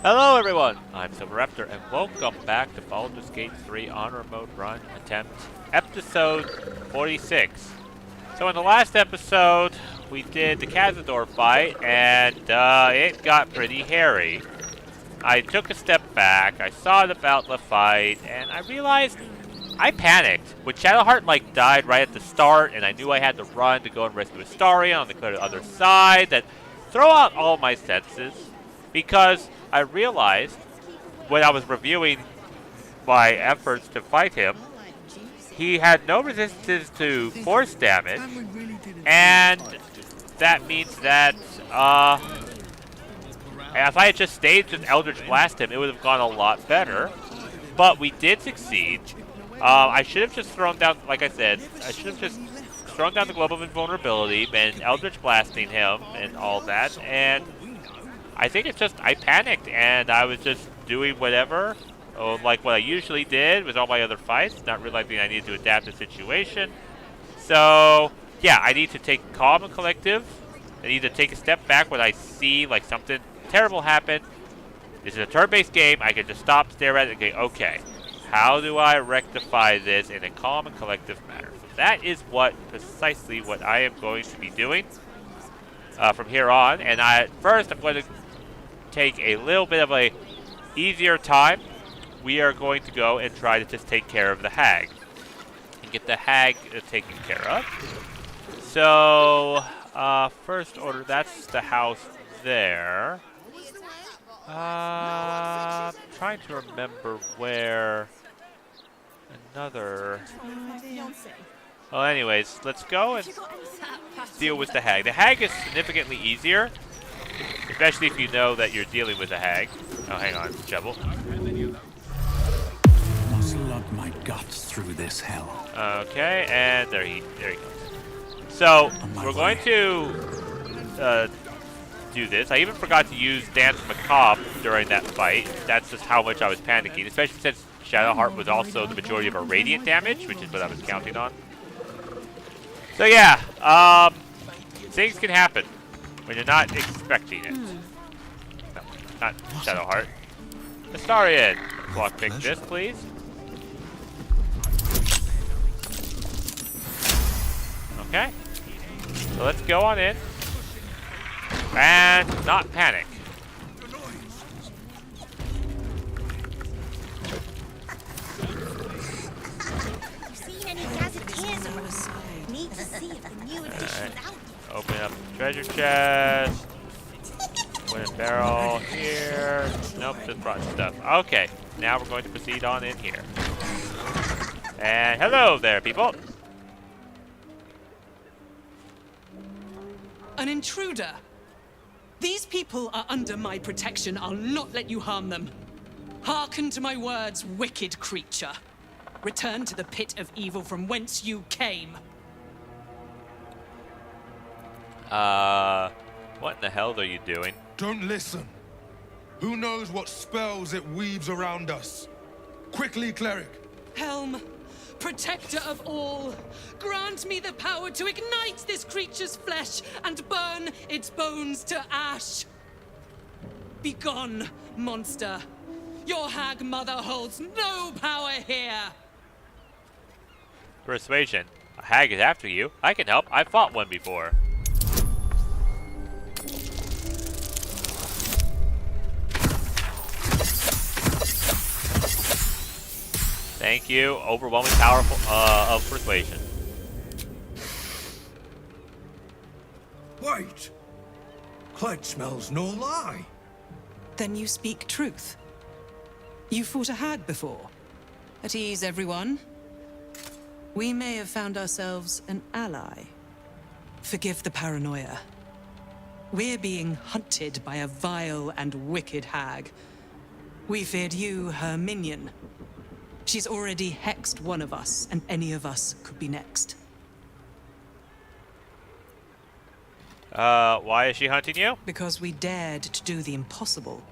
Hello everyone, I'm Silverraptor and welcome back to Baldur's Gate 3 Honor Mode Run Attempt, episode 46. So in the last episode, we did the Cazador fight and it got pretty hairy. I took a step back, I saw the Baldur fight, and I realized I panicked. When Shadowheart died right at the start and I knew I had to run to go and rescue Astarion on the other side, that throw out all my senses. Because I realized when I was reviewing my efforts to fight him, he had no resistance to force damage, and that means that if I had just stayed to Eldritch Blast him, it would have gone a lot better. But we did succeed. I should have just thrown down, like I said, I should have just thrown down the Globe of Invulnerability and Eldritch Blasting him and all that, and I think it's just I panicked and I was just doing whatever, like what I usually did with all my other fights, not realizing I needed to adapt the situation. So yeah, I need to take calm and collective. I need to take a step back when I see like something terrible happen. This is a turn-based game. I can just stop, stare at it, and go, okay, how do I rectify this in a calm and collective manner? So that is precisely what I am going to be doing from here on. And first I'm going to take a little bit of a easier time. We are going to go and try to just take care of the hag and get the hag taken care of. So first order, that's the house there. Trying to remember where another. Well, anyways, let's go and deal with the hag. The hag is significantly easier, especially if you know that you're dealing with a hag. Oh, hang on, shovel. Must lug my guts through this hell. Okay, and there he goes. So we're going to do this. I even forgot to use Dance Macabre during that fight. That's just how much I was panicking, especially since Shadowheart was also the majority of our radiant damage, which is what I was counting on. So yeah, things can happen when you're not expecting it. No, not Shadowheart. Astarion, lockpick this, please. Okay. So let's go on in. And not panic. Open up the treasure chest. Wooden barrel here. Nope, just brought stuff. Okay, now we're going to proceed on in here. And hello there, people. An intruder. These people are under my protection. I'll not let you harm them. Hearken to my words, wicked creature. Return to the pit of evil from whence you came. What in the hell are you doing? Don't listen. Who knows what spells it weaves around us? Quickly, cleric. Helm, protector of all, grant me the power to ignite this creature's flesh and burn its bones to ash. Begone, monster. Your hag mother holds no power here. Persuasion. A hag is after you. I can help. I fought one before. Thank you. Overwhelming power of persuasion. Wait! Clyde smells no lie. Then you speak truth. You fought a hag before. At ease, everyone. We may have found ourselves an ally. Forgive the paranoia. We're being hunted by a vile and wicked hag. We feared you, her minion. She's already hexed one of us, and any of us could be next. Why is she hunting you? Because we dared to do the impossible.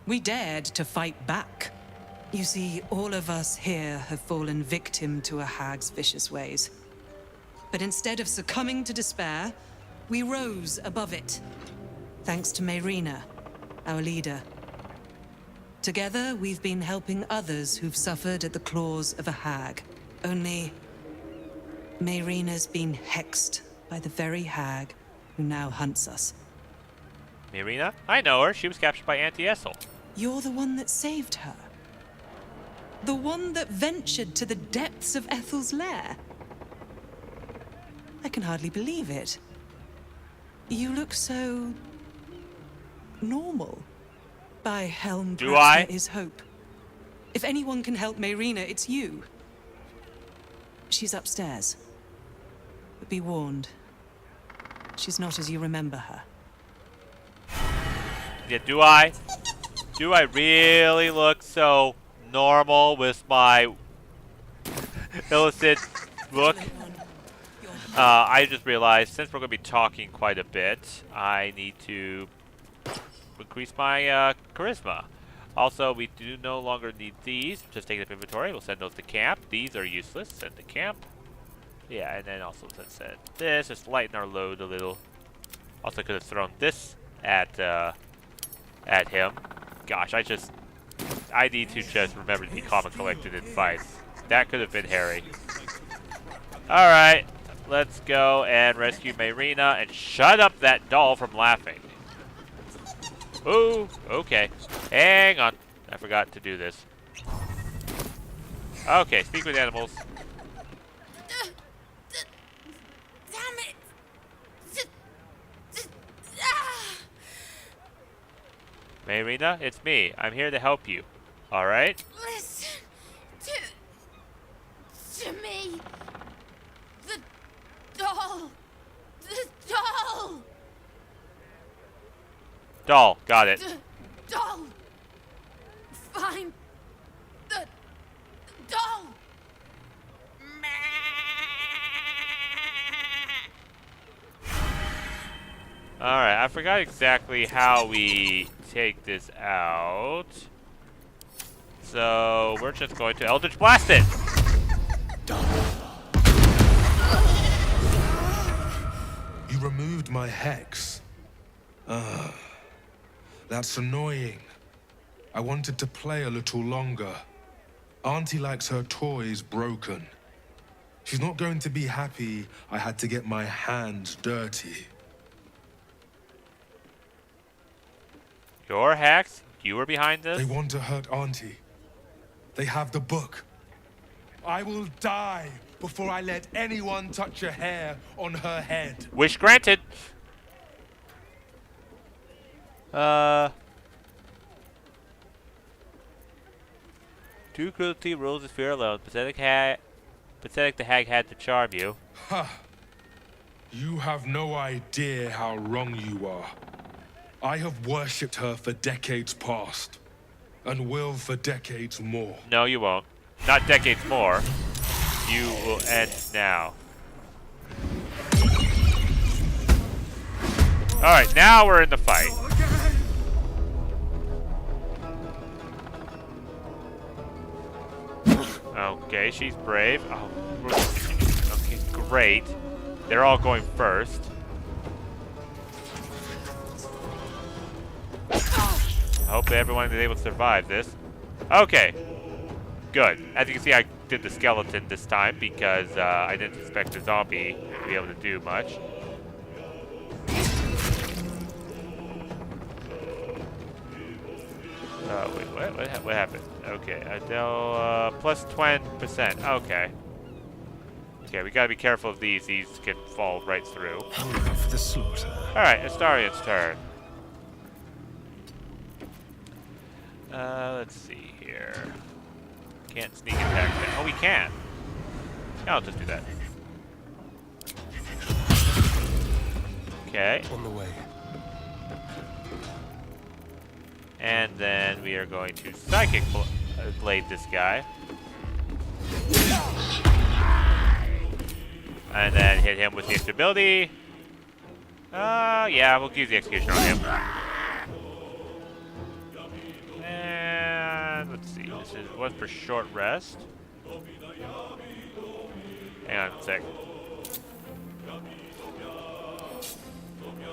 We dared to fight back. You see, all of us here have fallen victim to a hag's vicious ways. But instead of succumbing to despair, we rose above it. Thanks to Mayrina, our leader. Together, we've been helping others who've suffered at the claws of a hag. Only, Mayrina's been hexed by the very hag who now hunts us. Mayrina? I know her. She was captured by Auntie Essel. You're the one that saved her. The one that ventured to the depths of Ethel's lair. I can hardly believe it. You look so... normal. By Helm, Do perhaps I? there is hope. If anyone can help Mayrina, it's you. She's upstairs. But be warned. She's not as you remember her. Yeah, do I? Do I really look so normal with my illicit look? I just realized, since we're going to be talking quite a bit, I need to increase my charisma. Also, we do no longer need these. Just take up inventory. We'll send those to camp. These are useless. Send to camp. Yeah, and then also send this. Just lighten our load a little. Also could have thrown this at him. Gosh, I need to just remember to be calm and collected in fights. That could have been hairy. Alright, let's go and rescue Mayrina and shut up that doll from laughing. Ooh, okay. Hang on. I forgot to do this. Okay, speak with animals. Damn it! Mayrina, it's me. I'm here to help you. Alright? Listen to me. The doll. The doll. Doll, got it. The doll. Find the doll. Alright, I forgot exactly how we take this out. So, we're just going to Eldritch Blast it! You removed my hex. That's annoying. I wanted to play a little longer. Auntie likes her toys broken. She's not going to be happy I had to get my hands dirty. Your hacks? You were behind this? They want to hurt Auntie. They have the book. I will die before I let anyone touch a hair on her head. Wish granted. True cruelty rules is fear alone. Pathetic the hag had to charm you. Ha! You have no idea how wrong you are. I have worshipped her for decades past, and will for decades more. No, you won't. Not decades more. You will end now. Alright, now we're in the fight. Okay, she's brave. Oh, okay, great. They're all going first. I hope everyone is able to survive this. Okay, good. As you can see, I did the skeleton this time because I didn't expect the zombie to be able to do much. Wait, what happened? Okay, Adele, plus 20%. Okay. Okay, we gotta be careful of these. These can fall right through. For the slaughter. Alright, Astarion's turn. Let's see here. Can't sneak attack them. Oh, we can. Yeah, I'll just do that. Okay. On the way. And then we are going to Psychic Blade this guy. And then hit him with the instability. Yeah, we'll use the Executioner on him. And let's see, this is one for short rest. Hang on a sec.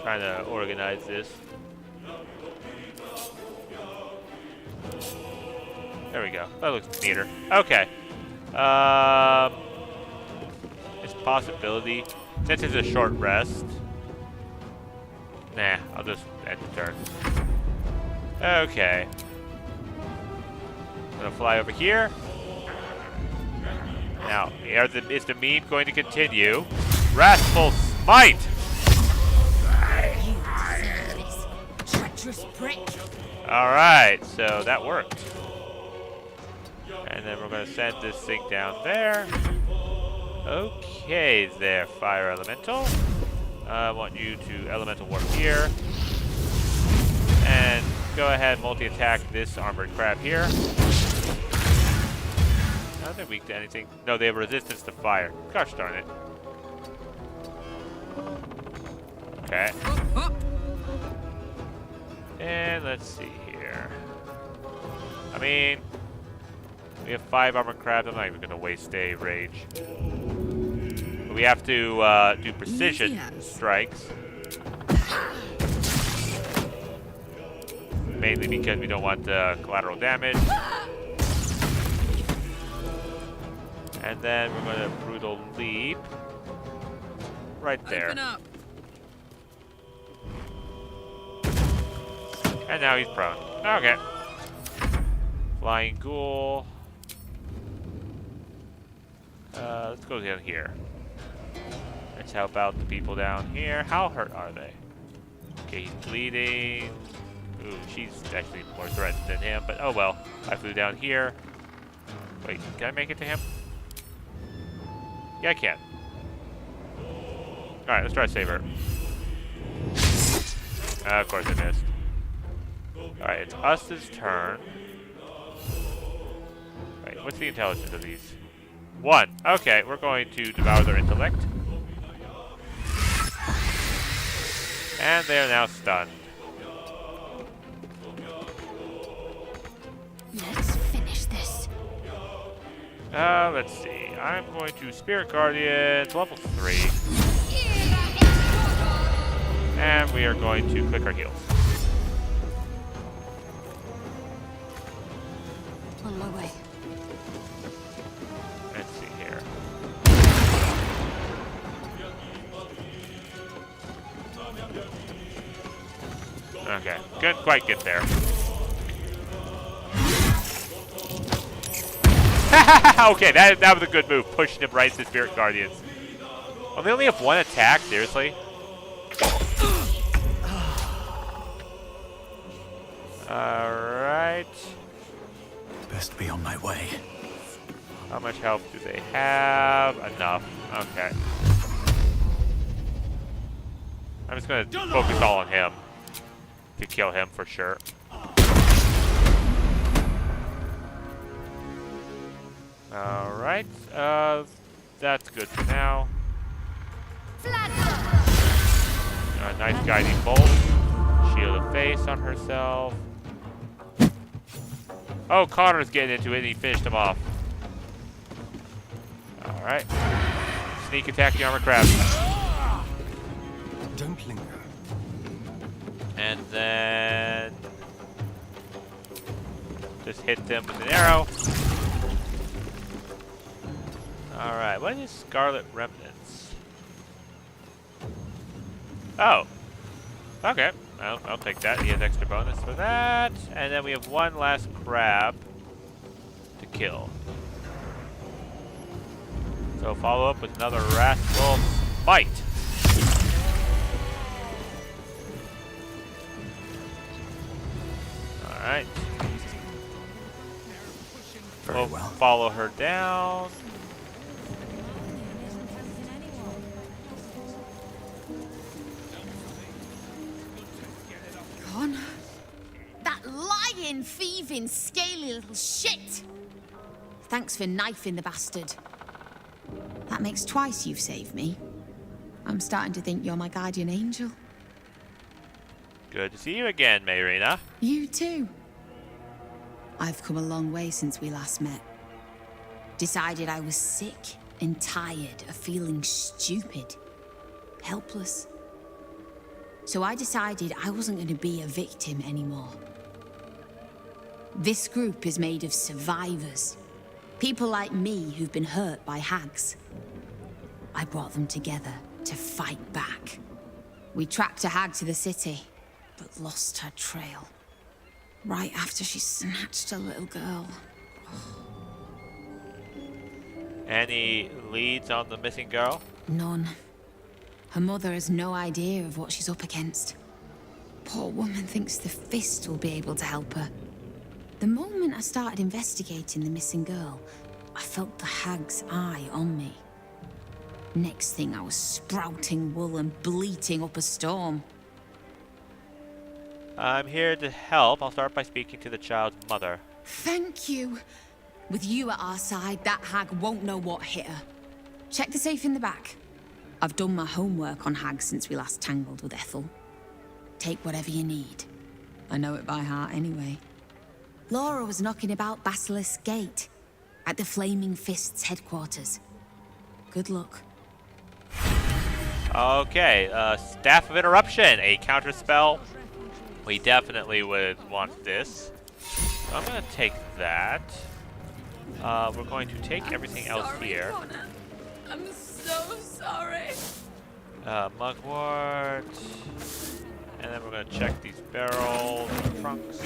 Trying to organize this. There we go. That looks neater. Okay. It's a possibility. Since it's a short rest. Nah, I'll just end the turn. Okay. I'm gonna fly over here. Now, is the meme going to continue? Wrathful Smite! You deserve this, treacherous prick. Alright, so that worked. And then we're going to send this thing down there. Okay there, Fire Elemental. I want you to Elemental Warp here. And go ahead, multi-attack this Armored Crab here. Are they weak to anything? No, they have resistance to fire. Gosh darn it. Okay. And let's see here. I mean, we have 5 armored crabs. I'm not even going to waste a rage. But we have to do precision strikes. Mainly because we don't want collateral damage. And then we're going to brutal leap. Right there. Open up. And now he's prone. Okay. Flying Ghoul. Let's go down here. Let's help out the people down here. How hurt are they? Okay, he's bleeding. Ooh, she's actually more threatened than him, but oh well. I flew down here. Wait, can I make it to him? Yeah, I can. Alright, let's try to save her. Of course I missed. Alright, it's us' turn. Wait, what's the intelligence of these? 1. Okay, we're going to devour their intellect. And they are now stunned. Let's finish this. Let's see. I'm going to Spirit Guardians, level 3. And we are going to click our heals. On my way. Let's see here. Okay, couldn't quite get there. Okay, that was a good move, pushing him right into Spirit Guardians. Oh, they only have 1 attack, seriously? Alright. Best be on my way. How much health do they have? Enough. Okay. I'm just gonna focus all on him. To kill him for sure. Alright. That's good for now. Nice guiding bolt. Shield of face on herself. Oh, Connor's getting into it and he finished him off. Alright. Sneak attack the armor crab. Don't linger. And then just hit them with an arrow. Alright, what is Scarlet Remnants? Oh. Okay. Well, I'll take that. He has extra bonus for that. And then we have 1 last crab to kill. So follow up with another Wrathful Smite. Alright. Very well. Follow her down. Con? That lying, thieving, scaly little shit! Thanks for knifing the bastard. That makes twice you've saved me. I'm starting to think you're my guardian angel. Good to see you again, Mayrina. You too. I've come a long way since we last met. Decided I was sick and tired of feeling stupid, helpless. So I decided I wasn't going to be a victim anymore. This group is made of survivors. People like me who've been hurt by hags. I brought them together to fight back. We tracked a hag to the city, but lost her trail. Right after she snatched a little girl. Any leads on the missing girl? None. Her mother has no idea of what she's up against. Poor woman thinks the Fist will be able to help her. The moment I started investigating the missing girl, I felt the hag's eye on me. Next thing, I was sprouting wool and bleating up a storm. I'm here to help. I'll start by speaking to the child's mother. Thank you. With you at our side, that hag won't know what hit her. Check the safe in the back. I've done my homework on hags since we last tangled with Ethel. Take whatever you need. I know it by heart anyway. Laura was knocking about Basilisk Gate, at the Flaming Fist's headquarters. Good luck. Okay, Staff of Interruption, a counter spell. We definitely would want this. So I'm going to take that. We're going to take everything else here. Connor. I'm so sorry. Mugwort. And then we're going to check these barrels, trunks.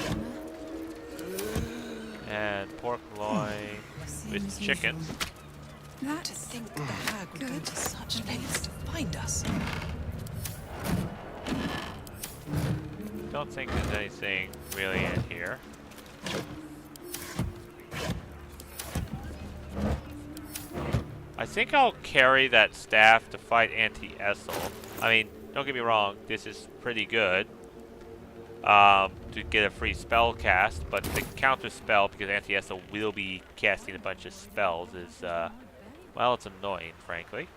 And pork loin with chicken. To think the hag would go to such lengths to find us. Don't think there's anything really in here. I think I'll carry that staff to fight Anti-Essel. I mean, don't get me wrong, this is pretty good to get a free spell cast, but the counter spell, because Anti-Essel will be casting a bunch of spells, is, well, it's annoying, frankly.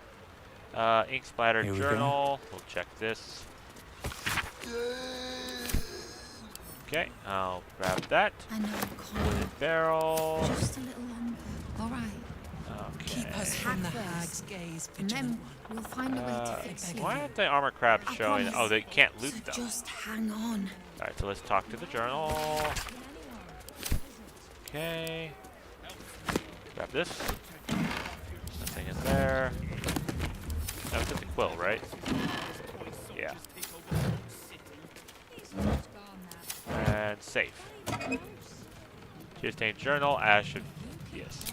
Ink splatter journal. We'll check this. Okay, I'll grab that. I know, Connor. Barrel. Just a little longer. All right. Okay. Keep us from the hag's gaze, And then vigilant one. we'll find a way to fix you. Why aren't the armor crabs I showing? promise. Oh, they can't loot So them. just hang on. Alright, so let's talk to the journal. Okay. Grab this. Nothing in there. That was just a quill, right? Yeah. And safe. Geostain journal, Ash should, yes.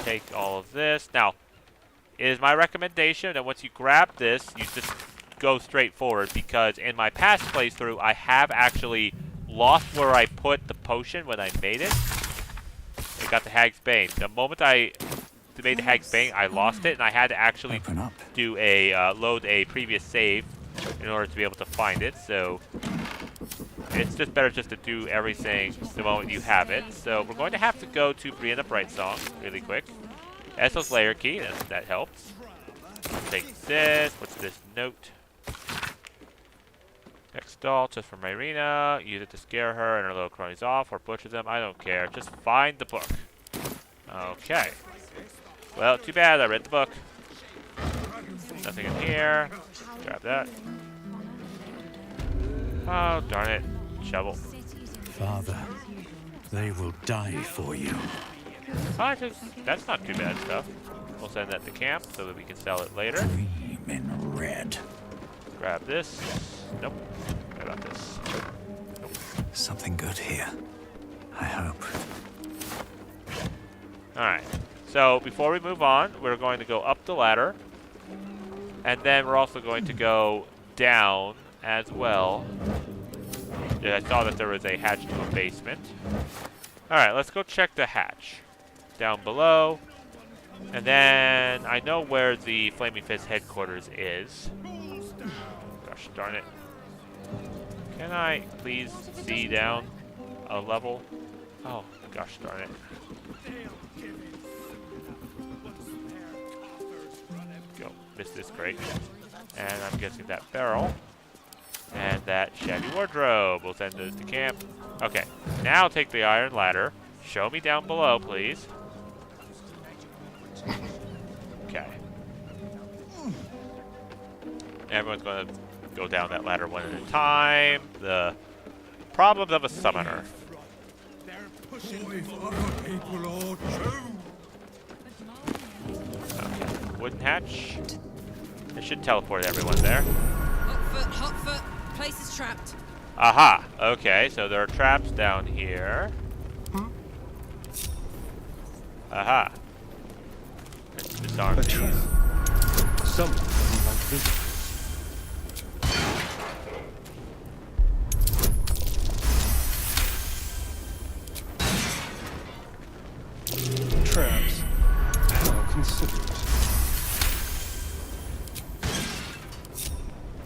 Take all of this. Now, it is my recommendation that once you grab this, you just go straight forward, because in my past playthrough, I have actually lost where I put the potion when I made it. It got the Hag's Bane. The moment I made the Hag's Bane, I lost it, and I had to actually do a load a previous save in order to be able to find it. So it's just better just to do everything the moment you have it. So we're going to have to go to Brianna Brightsong really quick. Essel's layer key, that helps. Take this. What's this note? Next doll, just for Myrina. Use it to scare her and her little cronies off or butcher them. I don't care. Just find the book. Okay. Well, too bad. I read the book. Nothing in here. Grab that. Oh, darn it. Shovel. Father, they will die for you. That's not too bad stuff. We'll send that to camp so that we can sell it later. Dream in red. Grab this. Nope. What about this? Nope. Something good here. I hope. Alright. So, before we move on, we're going to go up the ladder. And then we're also going to go down as well. Yeah, I saw that there was a hatch to a basement. Alright, let's go check the hatch. Down below. And then I know where the Flaming Fist headquarters is. Gosh darn it. Can I please see down a level? Oh, gosh darn it. Go. Missed this crate. And I'm guessing that barrel. And that shabby wardrobe. We'll send those to camp. Okay. Now take the iron ladder. Show me down below, please. Okay. Everyone's going to go down that ladder one at a time. The problems of a summoner. If other people are too. Okay. Wooden hatch. It should teleport everyone there. Hot foot. Place is trapped. Aha! Okay, so there are traps down here. Aha. Let's disarm these. Someone doesn't like this. Traps. How considerate.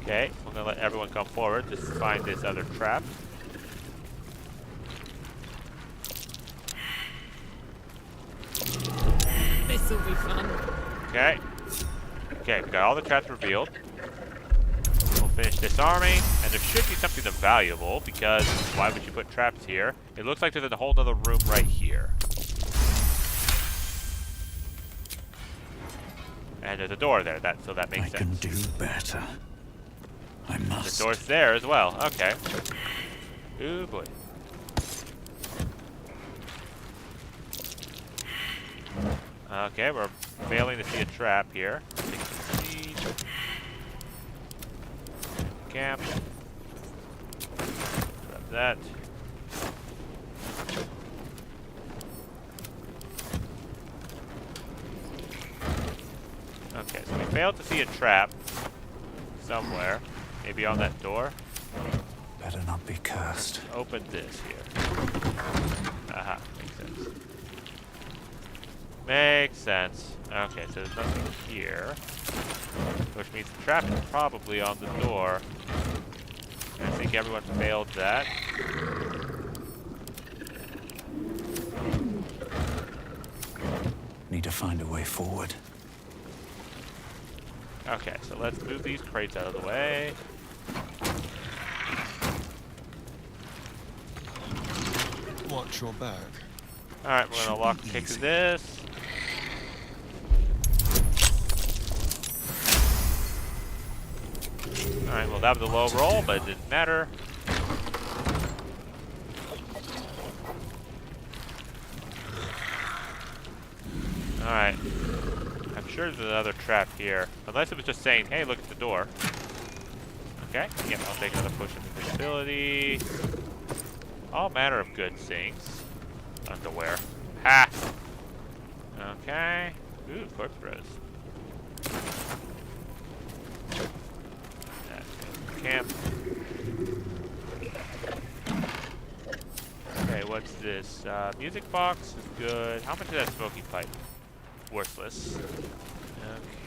Okay, we're gonna let everyone come forward to find this other trap. This'll be fun. Okay. Okay, we got all the traps revealed. We'll finish disarming, and there should be something valuable, because why would you put traps here? It looks like there's a whole other room right here. And there's a door there, so that makes I sense. can do better. I must. The door's there as well. Okay. Ooh boy. Okay, we're failing to see a trap here. Camp. Grab that. Okay, so we failed to see a trap somewhere. Maybe on that door. Better not be cursed. Open this here. Aha, makes sense. Makes sense. Okay, so there's nothing here. Which means the trap is probably on the door. I think everyone failed that. Need to find a way forward. Okay, so let's move these crates out of the way. Watch your back. Alright, we're gonna lock pick this. Alright, well that was a low roll, but it didn't matter. Alright. I'm sure there's another trap here. Unless it was just saying, hey, look at the door. Okay, yeah, I'll take another push of invisibility. All manner of good things. Underwear. Ha! Okay. Ooh, corpse bros. Camp. Okay, what's this? Music box is good. How much is that smoking pipe? Worthless.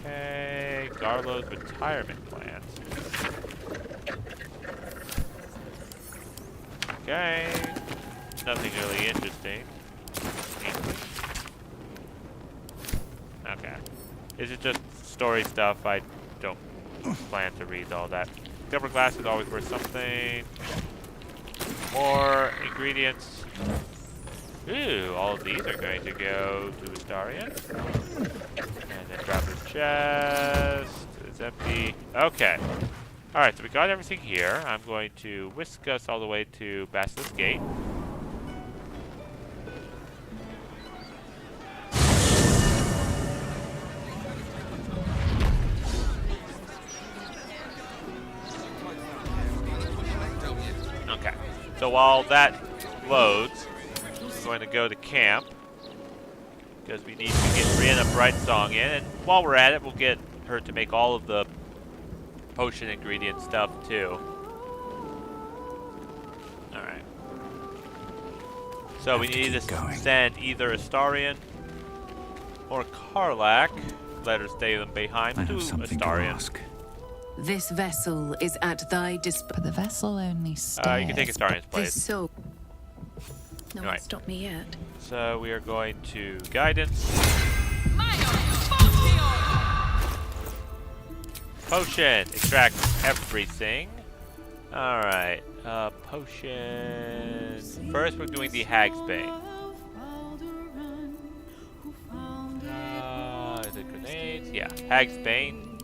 Okay. Garlo's retirement plan. Okay. Nothing really interesting. Okay. Is it just story stuff? I don't plan to read all that. Silver glass is always worth something. More ingredients. Ooh, all of these are going to go to Astarion. And then Dropper's chest. It's empty. Okay. Alright, so we got everything here. I'm going to whisk us all the way to Basilisk Gate. Okay. So while that loads, we're going to go to camp. Because we need to get Brianna Brightsong in. And while we're at it, we'll get her to make all of the potion ingredient stuff too. Alright. So we need to send either Astarion or Karlach. Let her stay them behind to Astarion. This vessel is at thy disposal. The vessel only stares. You can take Astarion's place. So no one Right. stopped me yet. So we are going to guidance. Potion. Extract everything. Alright. Potion. First we're doing the Hag's Bane. Is it grenades? Yeah. Hag's Bane.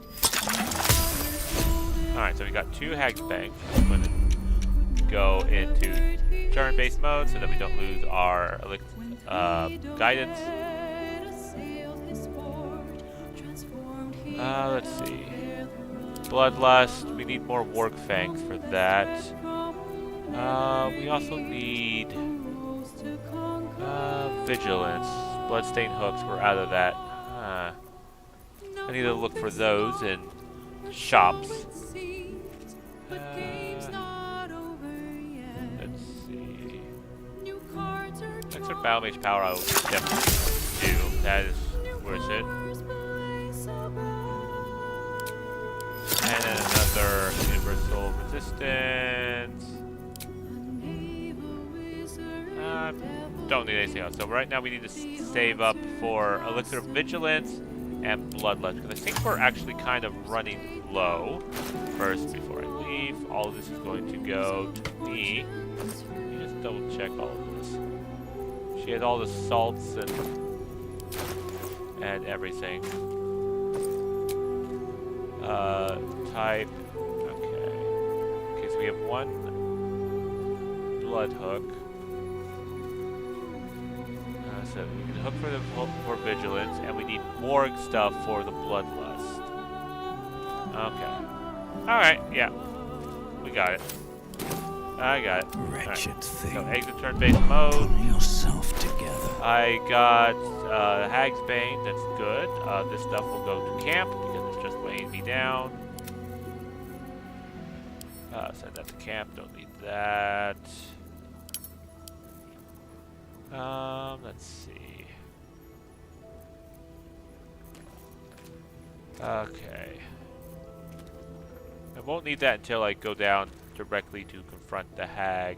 Alright, so we got 2 Hag's Bane. go into turn-based mode so that we don't lose our guidance. Let's see. Bloodlust. We need more warg fangs for that. We also need vigilance. Bloodstained hooks. We're out of that. I need to look for those in shops. Let's see. Extra battle mage power I will definitely do. That is worth it. And then another universal resistance. Don't need anything else. So right now we need to save up for Elixir of Vigilance and Bloodlust, because I think we're actually kind of running low. First, before I leave, all of this is going to go to me. Let me just double check all of this. She had all the salts and everything. Type. Okay, so we have one blood hook. So we can hook for vigilance, and we need more stuff for the bloodlust. Okay. Alright, yeah. We got it. I got it. Wretched thing. So exit turn-based mode. Pull yourself together. I got Hag's Bane, that's good. This stuff will go to camp because it's just weighing me down. Send that to camp, don't need that. Let's see. Okay. I won't need that until I go down directly to confront the hag.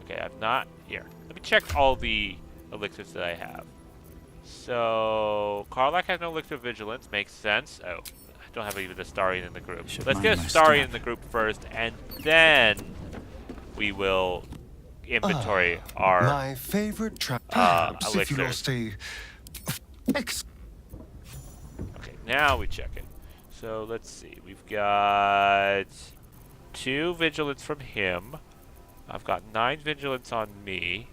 Okay, I've not... Here. Let me check all the elixirs that I have. So... Karlach has no elixir of vigilance. Makes sense. Oh. I don't have even a Starian in the group. Let's get a Starian in the group first, and then we will inventory our my favorite trap. Perhaps if you lost a okay, now we check it. So let's see. We've got 2 vigilance from him. I've got 9 vigilance on me.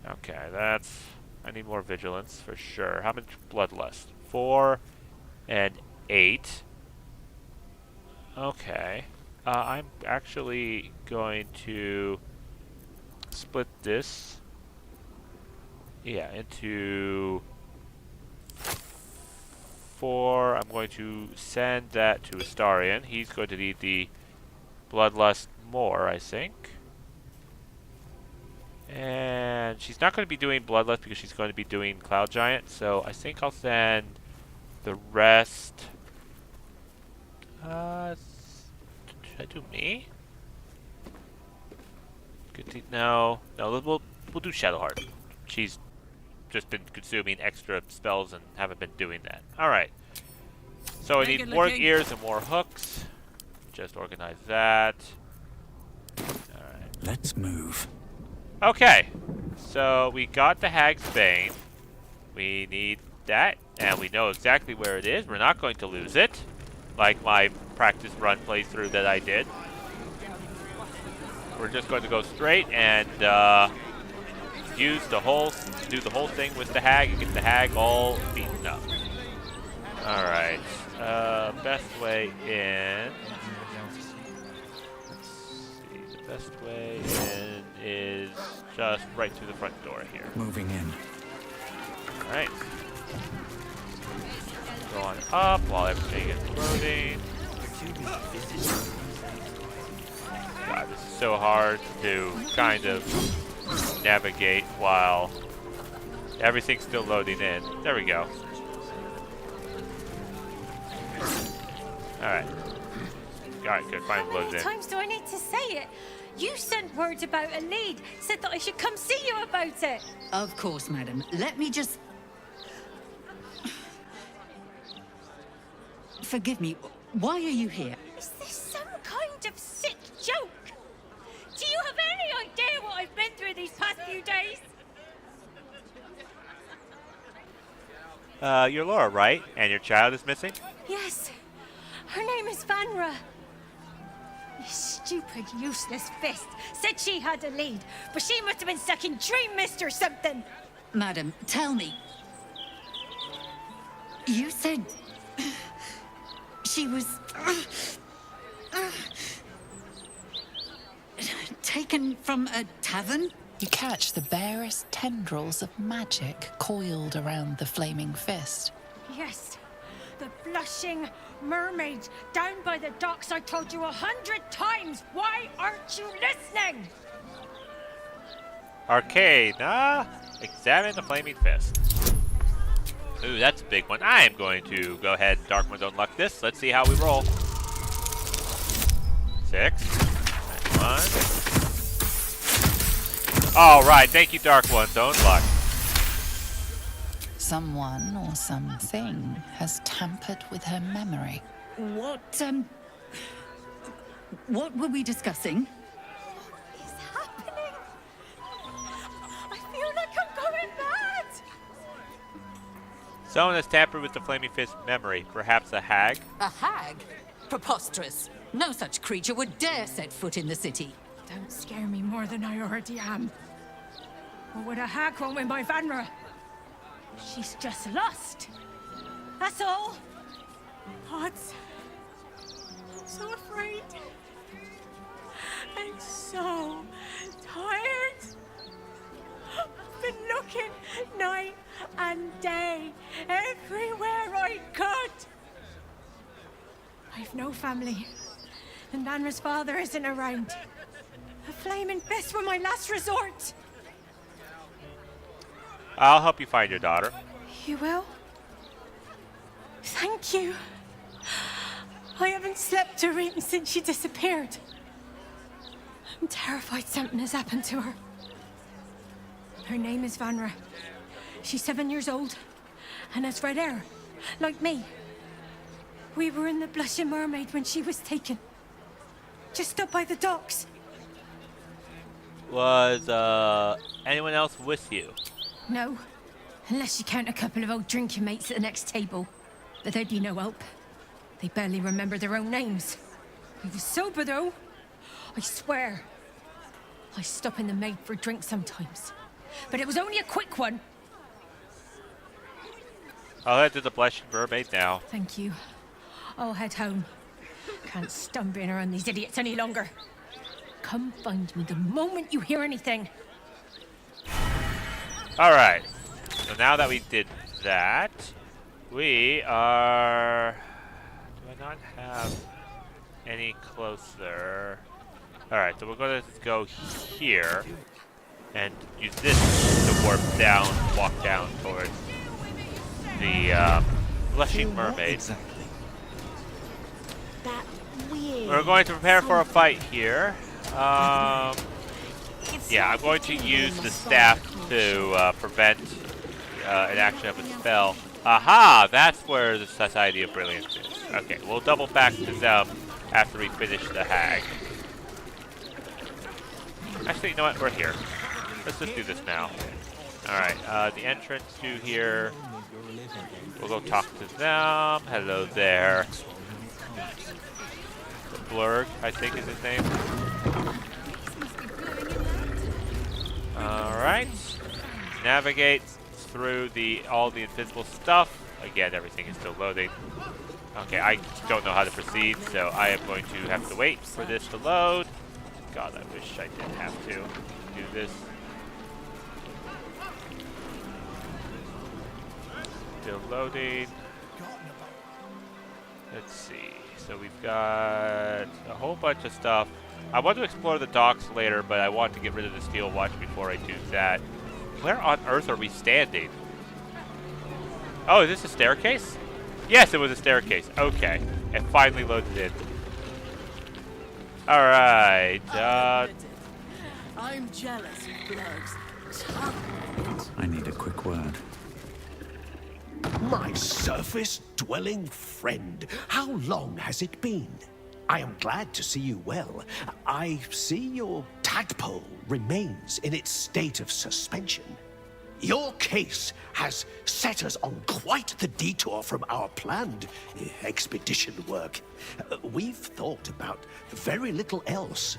Okay, that's... I need more vigilance for sure. How much bloodlust? 4 and 8. Okay. I'm actually going to split this, yeah, into 4. I'm going to send that to Astarion. He's going to need the bloodlust more, I think. And she's not going to be doing bloodlust because she's going to be doing Cloud Giant, so I think I'll send the rest. Should I do me? No, we'll do Shadowheart. She's just been consuming extra spells and haven't been doing that. Alright. So I need more ears and more hooks. Just organize that. Alright. Let's move. Okay. So we got the Hag's Bane. We need that, and we know exactly where it is. We're not going to lose it. Like my practice run playthrough that I did. We're just going to go straight and do the whole thing with the hag and get the hag all beaten up. All right, best way in. Let's see, the best way in is just right through the front door here. Moving in. All right. Go on up while everything is loading. God, this is so hard to kind of navigate while everything's still loading in. There we go. Alright. Alright, good. Finally loaded in. How many times do I need to say it? You sent word about a lead, said that I should come see you about it. Of course, madam. Let me just... Forgive me. Why are you here? Is this some kind of sick joke? Do you have any idea what I've been through these past few days? You're Laura, right? And your child is missing? Yes. Her name is Vanra. Is stupid, useless fist said she had a lead, but she must have been sucking Dream Mist or something. Madam, tell me. You said she was taken from a tavern? You catch the barest tendrils of magic coiled around the flaming fist. Yes, the blushing mermaid down by the docks. I told you 100 times. Why aren't you listening? Arcana, examine the flaming fist. Ooh, that's a big one. I am going to go ahead and Dark One's Unlock this. Let's see how we roll. 6. Nice 1. Alright, thank you, Dark One. Don't luck. Someone or something has tampered with her memory. What were we discussing? What is happening? I feel like I'm going mad. Someone has tampered with the Flaming Fist memory. Perhaps a hag? A hag? Preposterous. No such creature would dare set foot in the city. Don't scare me more than I already am. What would a hag want with my Vanra? She's just lost. That's all. Odds. I'm so afraid. I'm so tired. I've been looking night and day, everywhere I could. I've no family, and Vanra's father isn't around. A flaming fist were my last resort. I'll help you find your daughter. You will? Thank you. I haven't slept or eaten since she disappeared. I'm terrified something has happened to her. Her name is Vanra. She's 7 years old and has red hair, like me. We were in the Blushing Mermaid when she was taken. Just up by the docks. Was, anyone else with you? No, unless you count a couple of old drinking mates at the next table. But they'd be no help. They barely remember their own names. I was sober, though. I swear. I stop in the maid for a drink sometimes. But it was only a quick one. I'll head to the Blushing Mermaid now. Thank you. I'll head home. Can't stand being around these idiots any longer. Come find me the moment you hear anything. Alright. So now that we did that, we are... Do I not have any closer? Alright, so we're going to go here and use this to warp down, walk down towards the Blushing Mermaid. We're going to prepare for a fight here. Yeah, I'm going to use the staff to prevent an action of a spell. Aha! That's where the Society of Brilliance is. Okay, we'll double back to them after we finish the hag. Actually, you know what? We're here. Let's just do this now. Alright, the entrance to here. We'll go talk to them. Hello there. Blurg, I think is his name. Alright. Navigate through all the invisible stuff. Again, everything is still loading. Okay, I don't know how to proceed, so I am going to have to wait for this to load. God, I wish I didn't have to do this. Still loading. Let's see. So we've got a whole bunch of stuff. I want to explore the docks later, but I want to get rid of the steel watch before I do that. Where on earth are we standing? Oh, is this a staircase? Yes, it was a staircase. Okay. It finally loaded in. Alright. I'm jealous of Blurg's. I need a quick word. My surface-dwelling friend, how long has it been? I am glad to see you well. I see your tadpole remains in its state of suspension. Your case has set us on quite the detour from our planned expedition work. We've thought about very little else.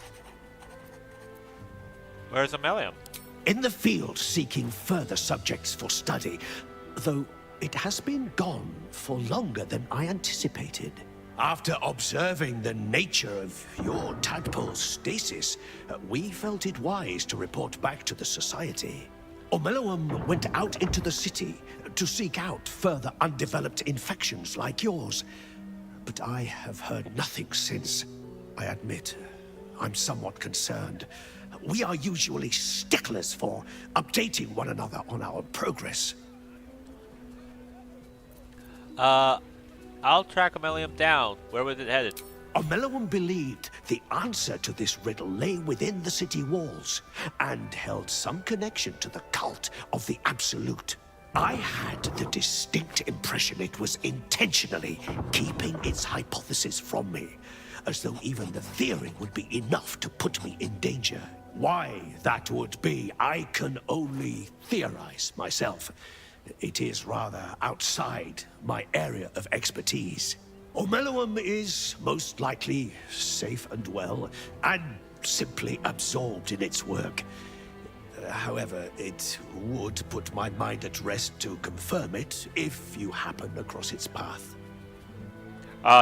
Where's Ammalium? In the field seeking further subjects for study, though it has been gone for longer than I anticipated. After observing the nature of your tadpole's stasis, we felt it wise to report back to the Society. Omeluum went out into the city to seek out further undeveloped infections like yours. But I have heard nothing since. I admit, I'm somewhat concerned. We are usually sticklers for updating one another on our progress. I'll track Ammalium down. Where was it headed? Omeluum believed the answer to this riddle lay within the city walls, and held some connection to the cult of the Absolute. I had the distinct impression it was intentionally keeping its hypothesis from me, as though even the theory would be enough to put me in danger. Why that would be, I can only theorize myself. It is rather outside my area of expertise. Omeluum is most likely safe and well, and simply absorbed in its work. However, it would put my mind at rest to confirm it if you happen across its path.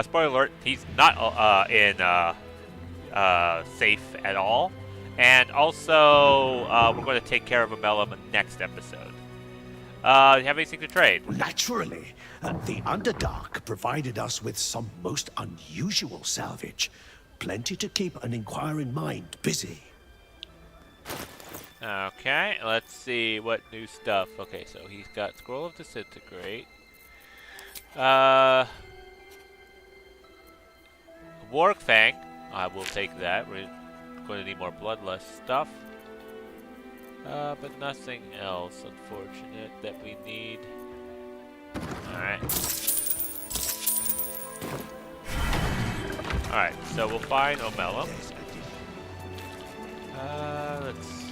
Spoiler alert, he's not safe at all. And also, we're going to take care of Ammalium in the next episode. Do you have anything to trade? Naturally. The Underdark provided us with some most unusual salvage. Plenty to keep an inquiring mind busy. Okay, let's see what new stuff. Okay, so he's got Scroll of Disintegrate. Warg Fang. I will take that. We're going to need more Bloodlust stuff. But nothing else, unfortunate, that we need. Alright. Alright, so we'll find Omeluum. Let's see.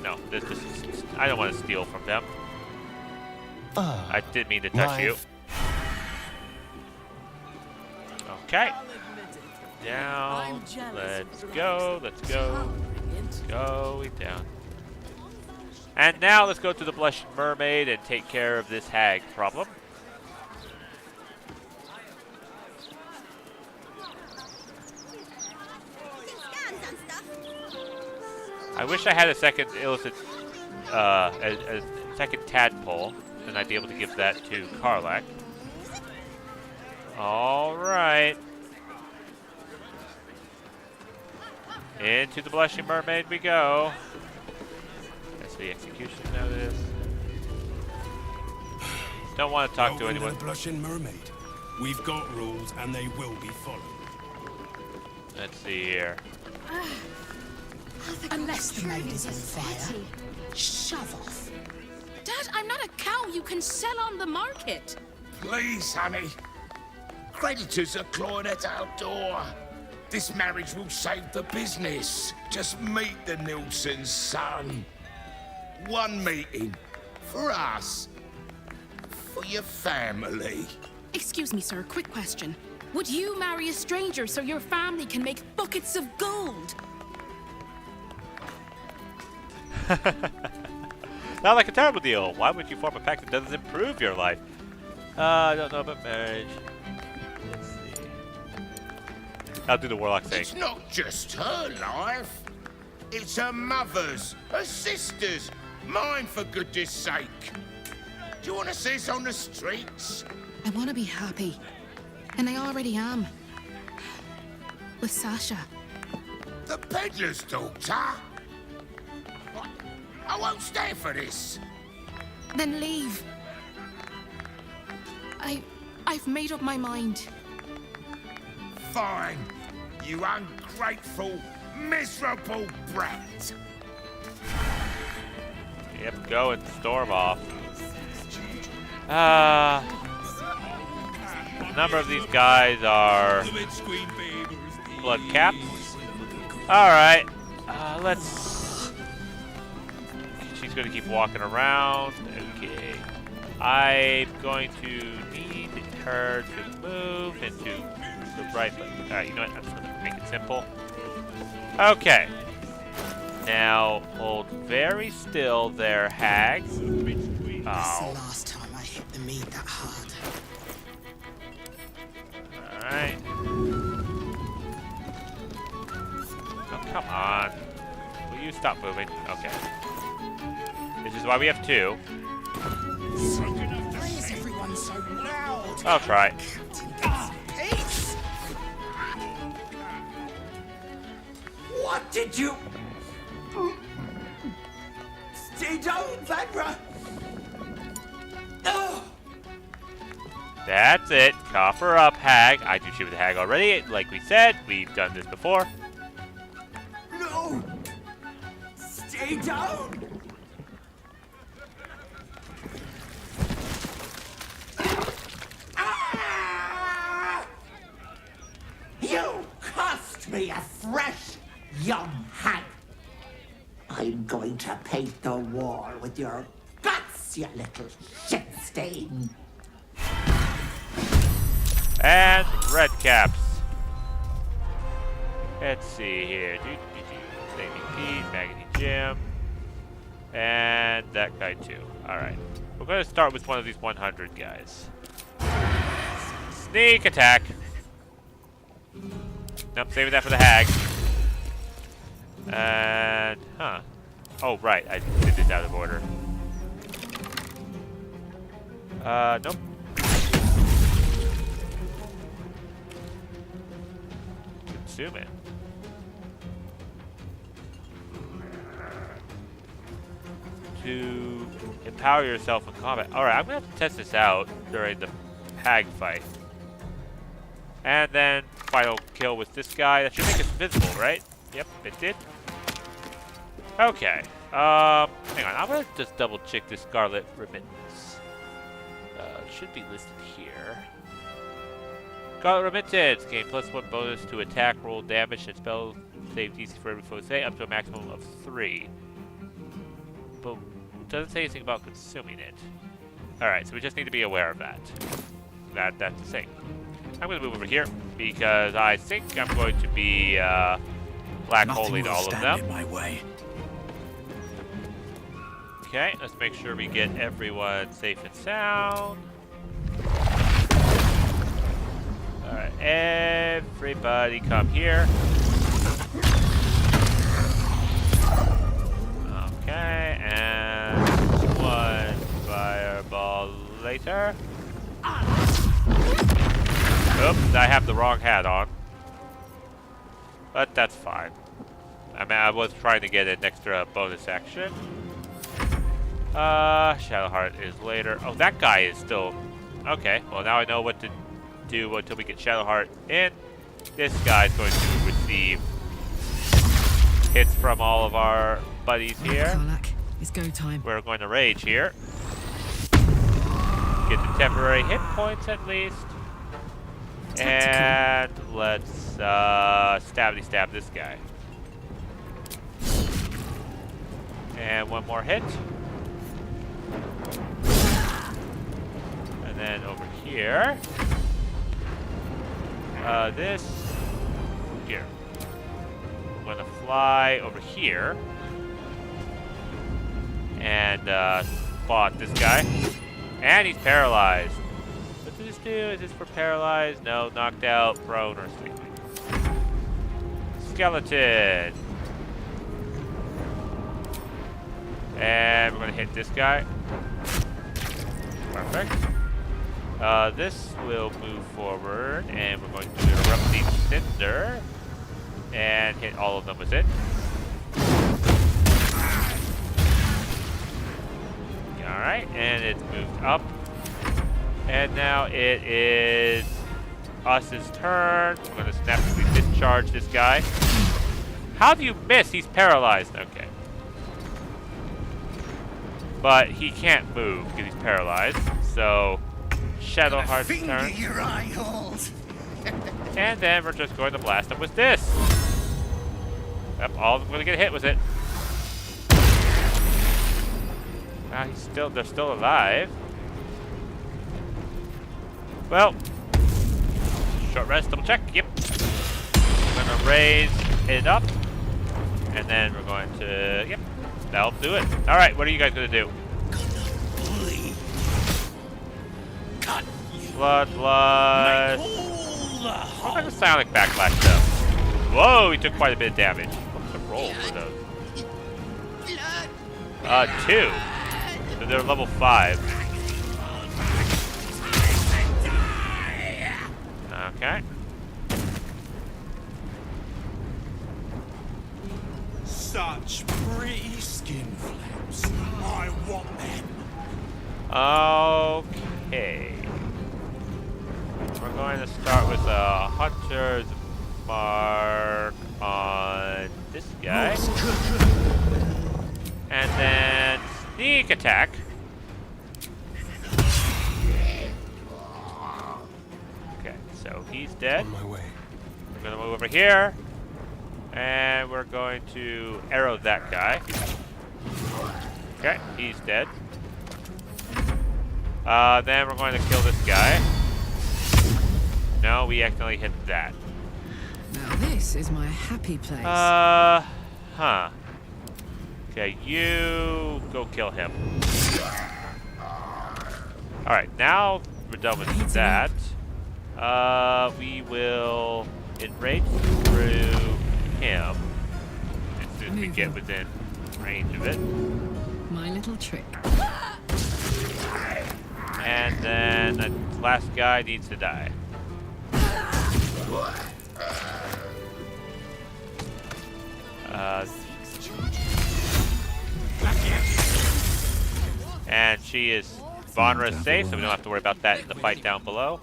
No, this is. I don't want to steal from them. I didn't mean to touch you. Okay. Down. Let's go. Let's go. Let's go down. And now let's go to the Blushing Mermaid and take care of this hag problem. I wish I had a second illicit, a second tadpole, and I'd be able to give that to Karlach. All right. Into the Blushing Mermaid we go. That's the execution notice. Don't want to talk to anyone. The Blushing Mermaid. We've got rules and they will be followed. Let's see here. Unless the maid is on fire, shove off. Dad, I'm not a cow you can sell on the market. Please, honey. Creditors are clawing at our door. This marriage will save the business. Just meet the Nilsson's son. One meeting. For us. For your family. Excuse me, sir. Quick question. Would you marry a stranger so your family can make buckets of gold? Not like a terrible deal. Why would you form a pact that doesn't improve your life? I don't know about marriage. Let's see. I'll do the warlock thing. It's not just her life. It's her mother's, her sister's, mine for goodness sake. Do you want to see us on the streets? I want to be happy. And I already am. With Sasha. The peddler's daughter? I won't stay for this. Then leave. I've made up my mind. Fine, you ungrateful, miserable brat. Yep, go and storm off. A number of these guys are blood caps. Alright, let's she's going to keep walking around. Okay. I'm going to need her to move into the right. But you know what? I'm just going to make it simple. Okay. Now hold very still there, hag. That's the last time I hit the meat that hard. Alright. Oh, come on. Will you stop moving? Okay. This is why we have two. Why is everyone so loud? I'll try. Peace! What did you... Stay down, Vanra! Oh. That's it. Cough her up, hag. I do shoot with the hag already. Like we said, we've done this before. No! Stay down! Ah! You cost me afresh, young hag! I'm going to paint the wall with your guts, you little shit stain! And red caps. Let's see here. Saving Pete, Magazine Jim. And that guy too. Alright. We're going to start with one of these 100 guys. Sneak attack. Nope, saving that for the hag. And, huh. Oh, right. I did this out of order. Nope. Consume it. To empower yourself in combat. Alright, I'm going to have to test this out during the hag fight. And then final kill with this guy. That should make us invisible, right? Yep, it did. Okay. Hang on. I'm going to just double check this Scarlet Remittance. It should be listed here. Scarlet Remittance. Gain +1 bonus to attack, roll damage, and spell save DC for every foe say up to a maximum of 3. But it doesn't say anything about consuming it. Alright, so we just need to be aware of that. That's the thing. I'm going to move over here because I think I'm going to be black holing all of them. In my way. Okay, let's make sure we get everyone safe and sound. Alright, everybody come here. Okay, and one fireball later. Oops, I have the wrong hat on. But that's fine. I mean, I was trying to get an extra bonus action. Shadowheart is later. Oh, that guy is still... Okay, well now I know what to do until we get Shadowheart in. This guy's going to receive hits from all of our buddies here. Karlak, it's go time. We're going to rage here. Get the temporary hit points at least. And let's stabby stab this guy. And one more hit. And then over here. This here. I'm gonna fly over here. And spot this guy. And he's paralyzed. What does this do? Is this for paralyzed? No, knocked out, prone, or sleeping. Skeleton. And we're gonna hit this guy. Perfect. This will move forward, and we're going to erupt the cinder and hit all of them with it. Alright, and it's moved up. And now it is us's turn. We're going to snapshot discharge this guy. How do you miss? He's paralyzed. Okay. But he can't move because he's paralyzed. So, Shadowheart's turn. Your eye holes. And then we're just going to blast him with this. Yep, all of them going to get hit with it. They're still alive. Well, short rest, double check. Yep. We're gonna raise it up, and then we're going to. Yep, that'll do it. All right, what are you guys gonna do? Blood. What kind of Psionic backlash though? Whoa, he took quite a bit of damage. What's the roll for those? 2. So they're level 5. Okay. Such pretty skin flaps. I want them. Okay. We're going to start with a hunter's mark on this guy. And then sneak attack. Okay, so he's dead. On my way. We're going to move over here. And we're going to arrow that guy. Okay, he's dead. Then we're going to kill this guy. No, we accidentally hit that. Now this is my happy place. Huh. Okay, you go kill him. Alright, now we're done with that. We will enrage through him as soon as we get within range of it. My little trick. And then the last guy needs to die. And she is Vanra is safe, so we don't have to worry about that in the fight down below.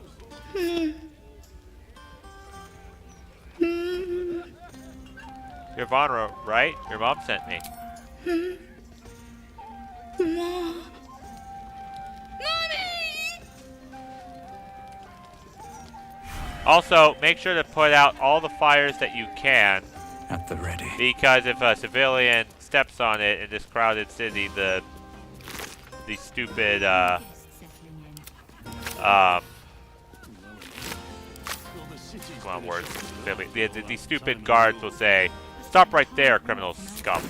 You're Vanra, right? Your mom sent me. Also, make sure to put out all the fires that you can. At the ready. Because if a civilian steps on it in this crowded city, the stupid come on, words. The stupid guards will say, "Stop right there, criminal scum."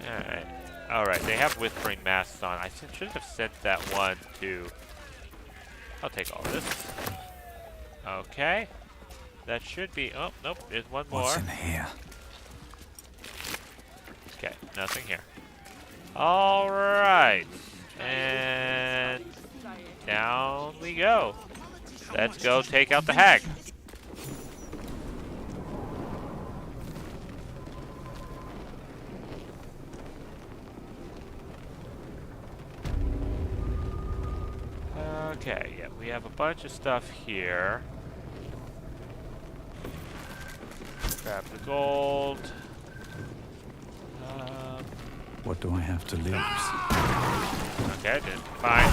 Alright. Alright, they have whispering masks on. I should have sent that one to... I'll take all this. Okay. That should be... Oh, nope, there's one more. What's in here? Okay, nothing here. Alright. And... down we go. Let's go take out the hag. Okay, yeah, we have a bunch of stuff here. Grab the gold. What do I have to lose? Okay, then fine.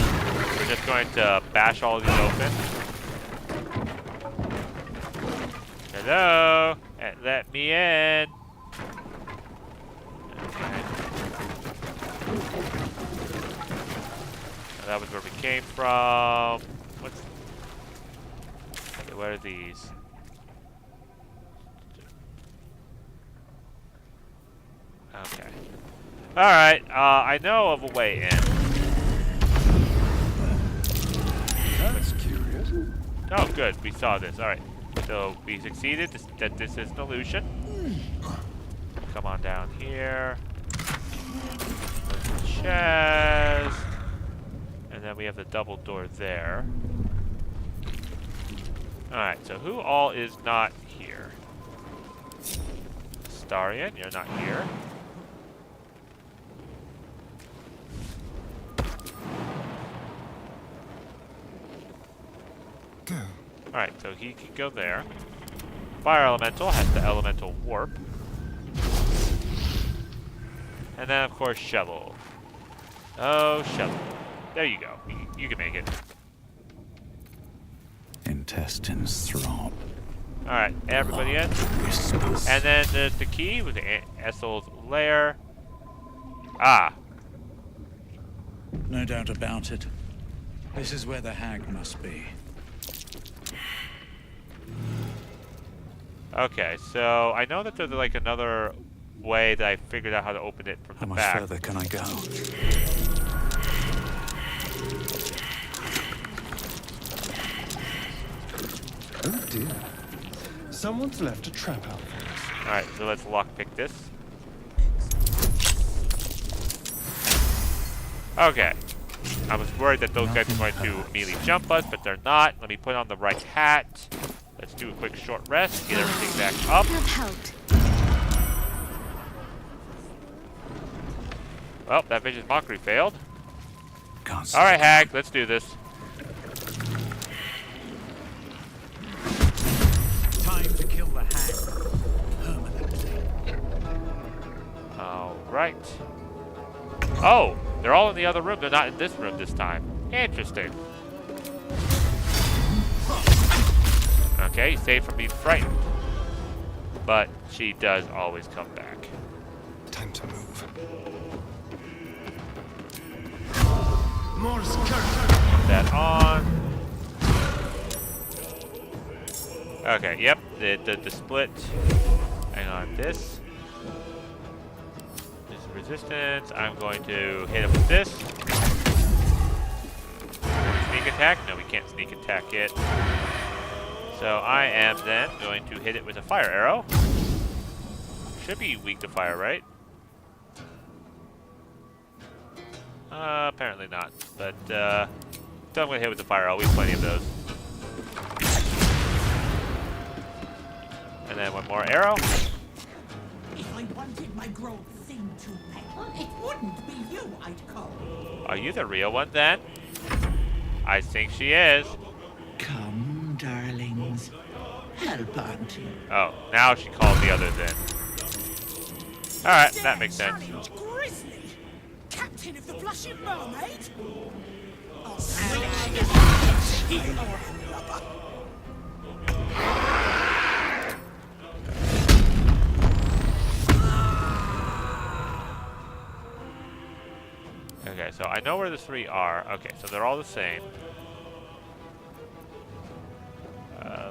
We're just going to bash all these open. Hello? Let me in. Okay. That was where we came from. Okay, what are these? Okay. Alright, I know of a way in. That's curious. Oh, good. We saw this. Alright. So, we succeeded. This is an illusion. Come on down here. Chest. And then we have the double door there. Alright, so who all is not here? Starian, you're not here. Go. Alright, so he can go there. Fire Elemental has the Elemental Warp. And then, of course, Shovel. Oh, Shovel. There you go. You can make it. Intestines throb. Alright, everybody in. And then there's the key with Essel's lair. Ah. No doubt about it. This is where the hag must be. Okay, so I know that there's like another way that I figured out how to open it from the back. How much further can I go? Oh dear. Someone's left a trap out for us. Alright, so let's lockpick this. Okay. I was worried that those guys were going to immediately jump us, but they're not. Let me put on the right hat. Let's do a quick short rest, get everything back up. That helped. Well, that vicious mockery failed. Can't Alright, hag, let's do this. Time to kill the hag permanently. Alright. Oh, they're all in the other room. They're not in this room this time. Interesting. Okay, saved from being frightened. But she does always come back. Time to move. Put that on. Okay, yep, the split. Hang on, this is resistance. I'm going to hit him with this. Sneak attack? No, we can't sneak attack it. So I am then going to hit it with a fire arrow. Should be weak to fire, right? Apparently not. But, so I'm going to hit with the fire arrow. We have plenty of those. And then one more arrow. If I wanted my grove thing to petal, it wouldn't be you I'd call. Are you the real one then? I think she is. Come, darlings. Help Auntie. Oh, now she called the others in. Alright, that makes sense. Grizzly, captain of the Blushing Mermaid. Okay, so I know where the three are. Okay, so they're all the same.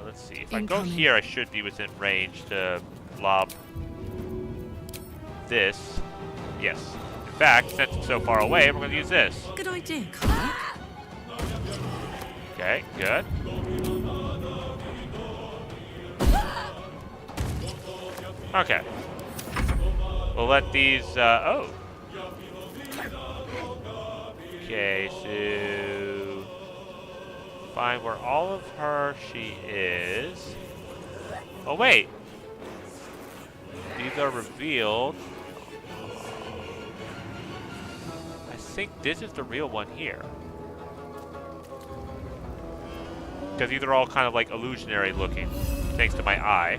Let's see. If I go here, I should be within range to lob this. Yes. In fact, since it's so far away, we're going to use this. Good idea, Connor. Okay, good. Okay. We'll let these, oh. Okay, so find where all of her she is. Oh wait. These are revealed. I think this is the real one here. Because these are all kind of like illusionary looking, thanks to my eye.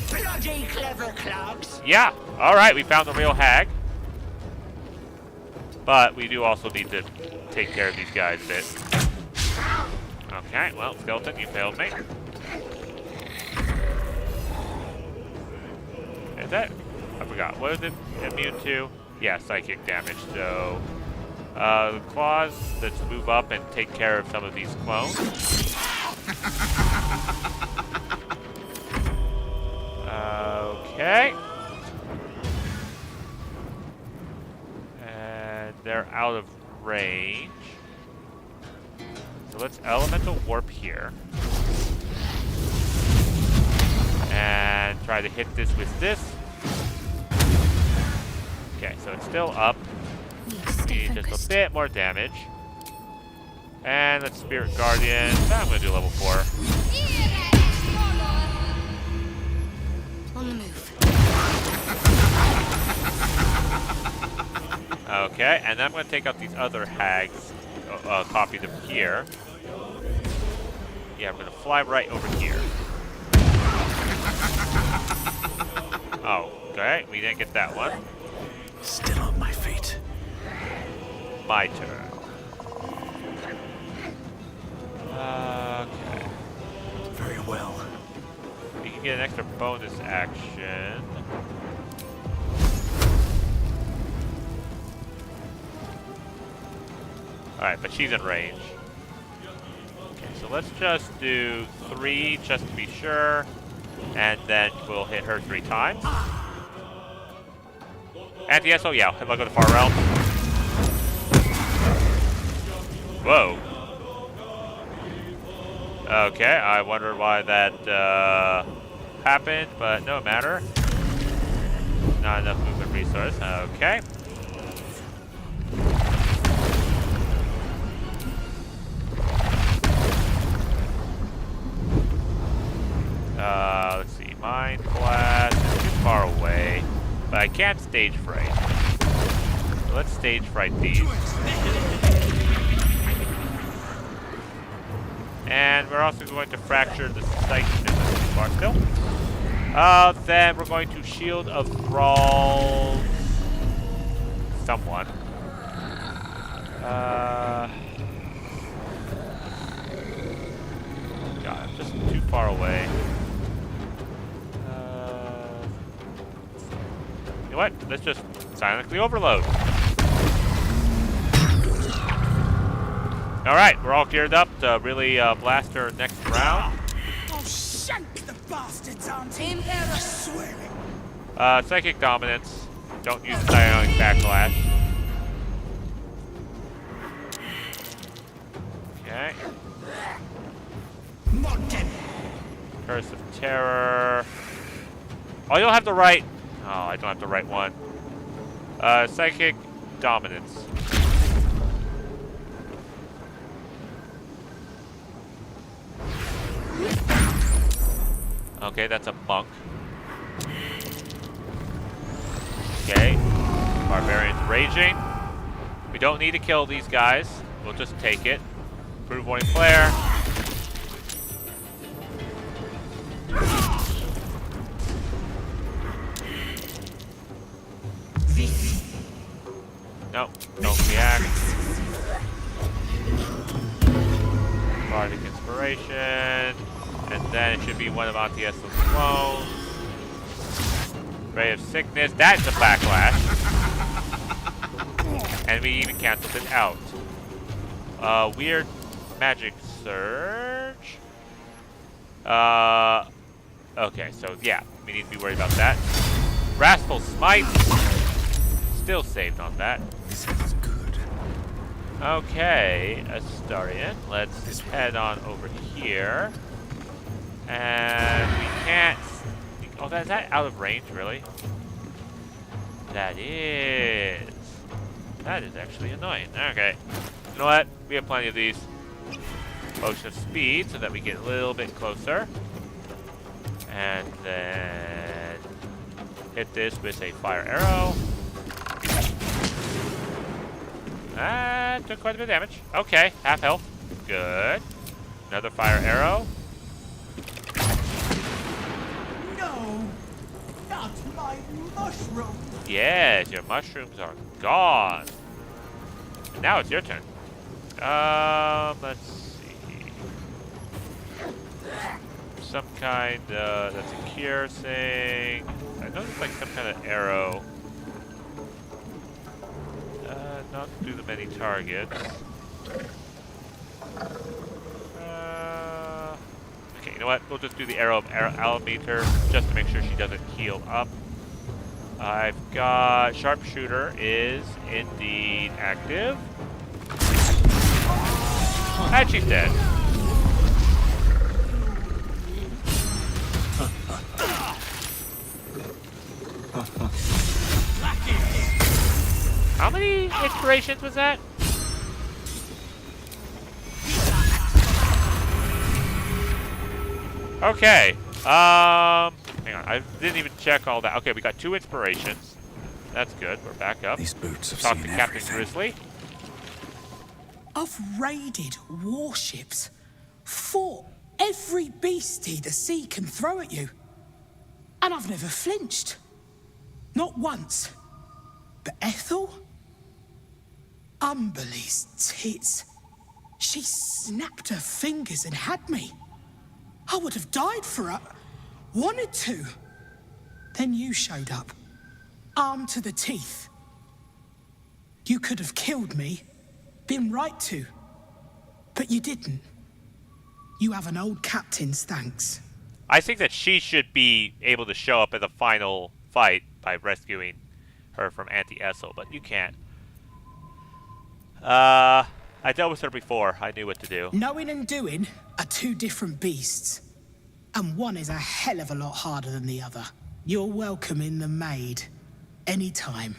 Bloody clever clubs. Yeah, alright, we found the real hag. But we do also need to take care of these guys a bit. Okay, well, skeleton, you failed me. Is that? I forgot. What is it immune to? Yeah, psychic damage. So, the claws, let's move up and take care of some of these clones. Okay. And they're out of range. So let's elemental warp here. And try to hit this with this. Okay, so it's still up. Need just a bit more damage. And let's Spirit Guardian. I'm going to do level 4. On the move. Okay, and then I'm going to take out these other hags. Copy them here. Yeah, I'm going to fly right over here. Oh, okay, we didn't get that one. Still on my feet. My turn. Okay. Very well. We can get an extra bonus action. Alright, but she's in range. Okay, so let's just do 3 just to be sure. And then we'll hit her 3 times. Anti-SO, yeah, look at the far realm. Whoa. Okay, I wonder why that happened, but no matter. Not enough movement resource. Okay. Let's see. Mind Blast is too far away, but I can't stage fright. So let's stage fright these. And we're also going to fracture the psyche bar still. Then we're going to Shield of Thrall someone. God, I'm just too far away. You know what? Let's just silently overload. Alright, we're all geared up to really blast her next round. I'll shank the bastards, Auntie. I swear it. Psychic Dominance. Don't use Psionic Backlash. Okay. Curse of Terror. Oh, you'll have the right. Oh, I don't have the right one. Psychic Dominance. Okay, that's a monk. Okay. Barbarian's raging. We don't need to kill these guys. We'll just take it. Prove Warning Flare. Nope, don't react. Bardic Inspiration. And then it should be one of Antieso's clones. Ray of Sickness. That's a backlash. And we even canceled it out. Weird Magic Surge. Okay, so yeah, we need to be worried about that. Wrathful Smite. Still saved on that. This is good. Okay, Astarion. Let's head on over here. And we can't... Oh, is that out of range, really? That is actually annoying. Okay. You know what? We have plenty of these. Potion of Speed, so that we get a little bit closer. And then... hit this with a Fire Arrow. That took quite a bit of damage. Okay, half health. Good. Another Fire Arrow. No, not my mushroom. Yes, your mushrooms are gone. And now it's your turn. Let's see. Some kind, that's a cure thing. I know it's like some kind of arrow. Not do the many targets. Okay, you know what? We'll just do the arrow of Alameter just to make sure she doesn't heal up. I've got Sharpshooter is indeed active. And she's dead. How many inspirations was that? Okay. Hang on. I didn't even check all that. Okay, we got 2 inspirations. That's good. We're back up. These boots have Talk seen to Captain everything. Grizzly. I've raided warships, fought every beastie the sea can throw at you, and I've never flinched. Not once. But Ethel? Umberly's tits. She snapped her fingers and had me. I would have died for her. Wanted to. Then you showed up. Armed to the teeth. You could have killed me, been right to. But you didn't. You have an old captain's thanks. I think that she should be able to show up at the final fight by rescuing her from Auntie Essel, but you can't. I dealt with her before. I knew what to do. Knowing and doing are two different beasts. And one is a hell of a lot harder than the other. You're welcome in the Maid. Anytime.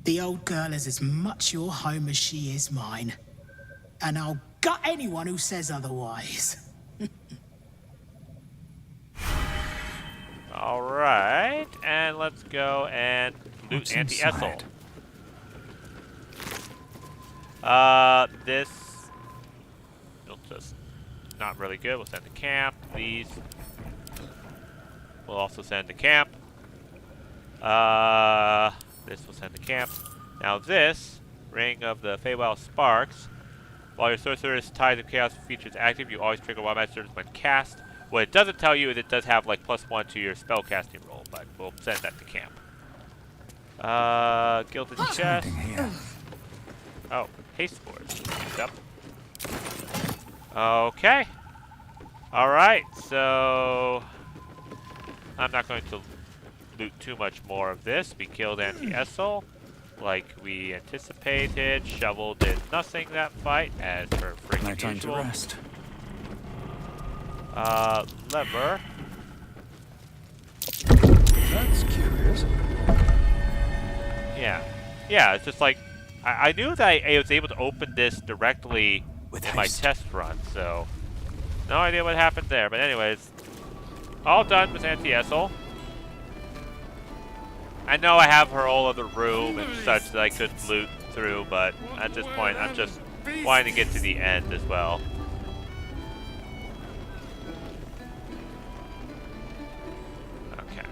The old girl is as much your home as she is mine. And I'll gut anyone who says otherwise. Alright, and let's go and loot What's Auntie inside? Essel. This... just not really good. We'll send to camp. These... we'll also send to camp. This will send to camp. Now this, Ring of the Feywild Sparks. While your Sorcerer's Tide of Chaos feature is active, you always trigger Wild Magic when cast. What it doesn't tell you is it does have like +1 to your spellcasting roll, but we'll send that to camp. Gilded Chest. Oh, haste spores. Yep. Okay. Alright, so I'm not going to loot too much more of this. We killed Auntie Essel like we anticipated. Shovel did nothing that fight, as per freaking No time usual. to rest. Lever. That's curious. Yeah. Yeah, it's just like, I knew that I was able to open this directly in my test run, so no idea what happened there. But anyways, all done with Auntie Essel. I know I have her whole other room and such that I could loot through, but at this point I'm just wanting to get to the end as well. Okay.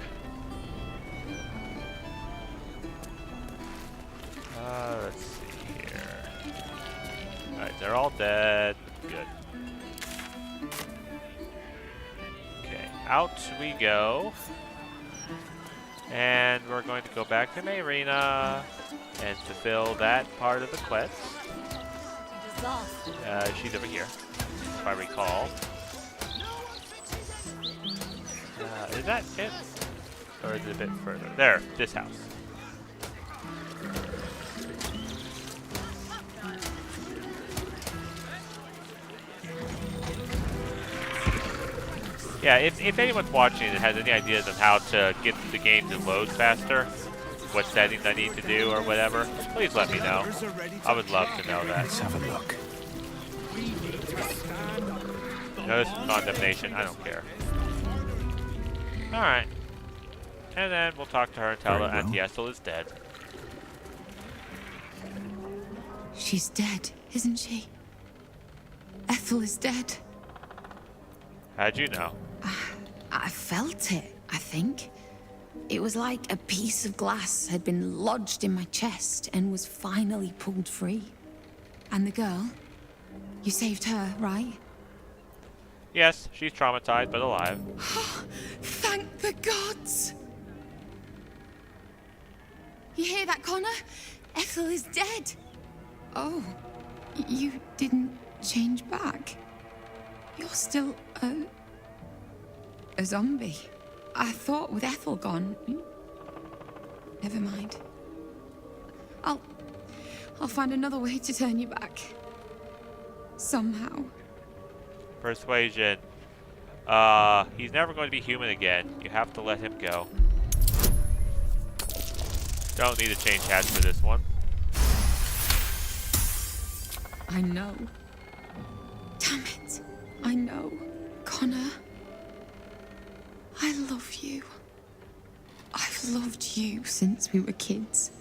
Let's see here. Alright, they're all dead. Good. Okay, out we go. And we're going to go back to Mayrina and fulfill that part of the quest. She's over here, if I recall. Is that it? Or is it a bit further? There, this house. Yeah, if anyone's watching and has any ideas of how to get the game to load faster, what settings I need to do or whatever, please let me know. I would love to know that. Let's have a look. No, this is condemnation. I don't care. Alright. And then we'll talk to her and tell her Auntie Essel is dead. She's dead, isn't she? Ethel is dead. How'd you know? I felt it, I think. It was like a piece of glass had been lodged in my chest and was finally pulled free. And the girl? You saved her, right? Yes, she's traumatized but alive. Thank the gods! You hear that, Connor? Ethel is dead. Oh, you didn't change back? You're still a zombie. I thought with Ethel gone... Never mind. I'll find another way to turn you back. Somehow. Persuasion. He's never going to be human again. You have to let him go. Don't need to change hats for this one. I know. Damn it. I know. Connor. I love you. I've loved you since we were kids.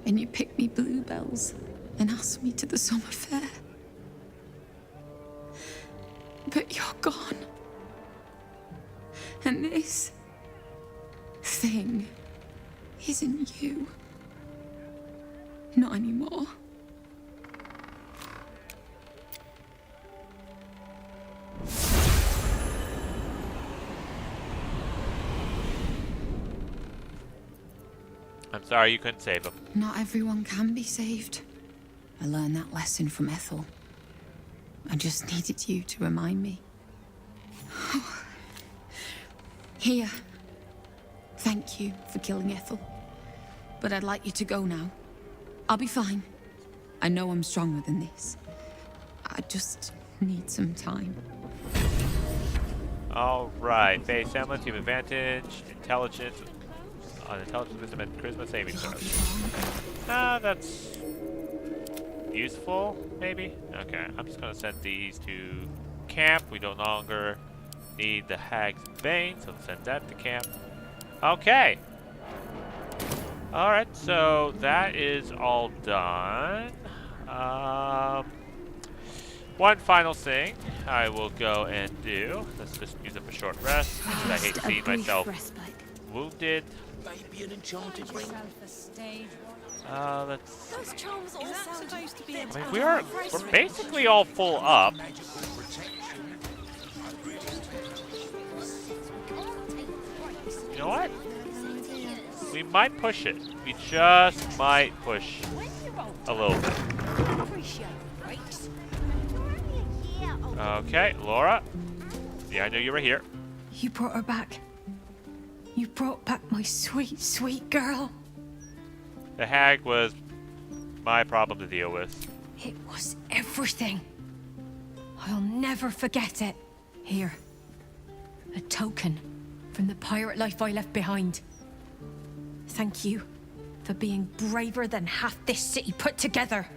And you picked me bluebells and asked me to the summer fair. But you're gone. And this thing isn't you. Not anymore. I'm sorry you couldn't save him. Not everyone can be saved. I learned that lesson from Ethel. I just needed you to remind me. Here. Thank you for killing Ethel. But I'd like you to go now. I'll be fine. I know I'm stronger than this. I just need some time. Alright, base semblance, team advantage, intelligence, on intelligence, wisdom, and charisma saving throws. That's useful, maybe? Okay, I'm just gonna send these to camp. We no longer need the Hag's Bane, so send that to camp. Okay. Alright, so that is all done. One final thing I will go and do. Let's just use up a short rest. I hate seeing myself wounded. Maybe an enchanted ring. Let's. Those charms all sound supposed to be. I mean, we're basically all full up. You know what? We might push it. We just might push a little bit. Okay, Laura. Yeah, I knew you were here. You brought her back. You brought back my sweet, sweet girl. The hag was my problem to deal with. It was everything. I'll never forget it. Here. A token from the pirate life I left behind. Thank you for being braver than half this city put together.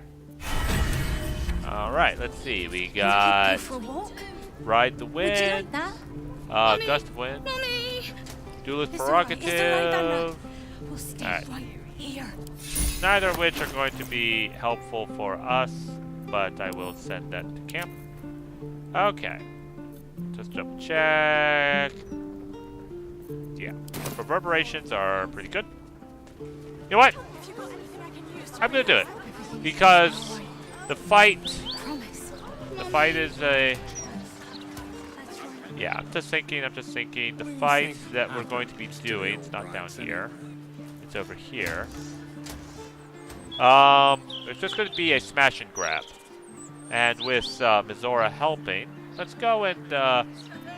Alright, let's see. We got Go for a walk? Ride the Wind. Would you like that? Gust of Wind. Mommy! Duelist It's all right, Prerogative. We'll stay Alright. right here. Neither of which are going to be helpful for us, but I will send that to camp. Okay. Just double check. Yeah, the reverberations are pretty good. You know what? I'm gonna do it because the fight is a. Yeah, I'm just thinking. The fight that we're going to be doing. It's not down here. It's over here. It's just going to be a smash and grab, and with Mizora helping, let's go and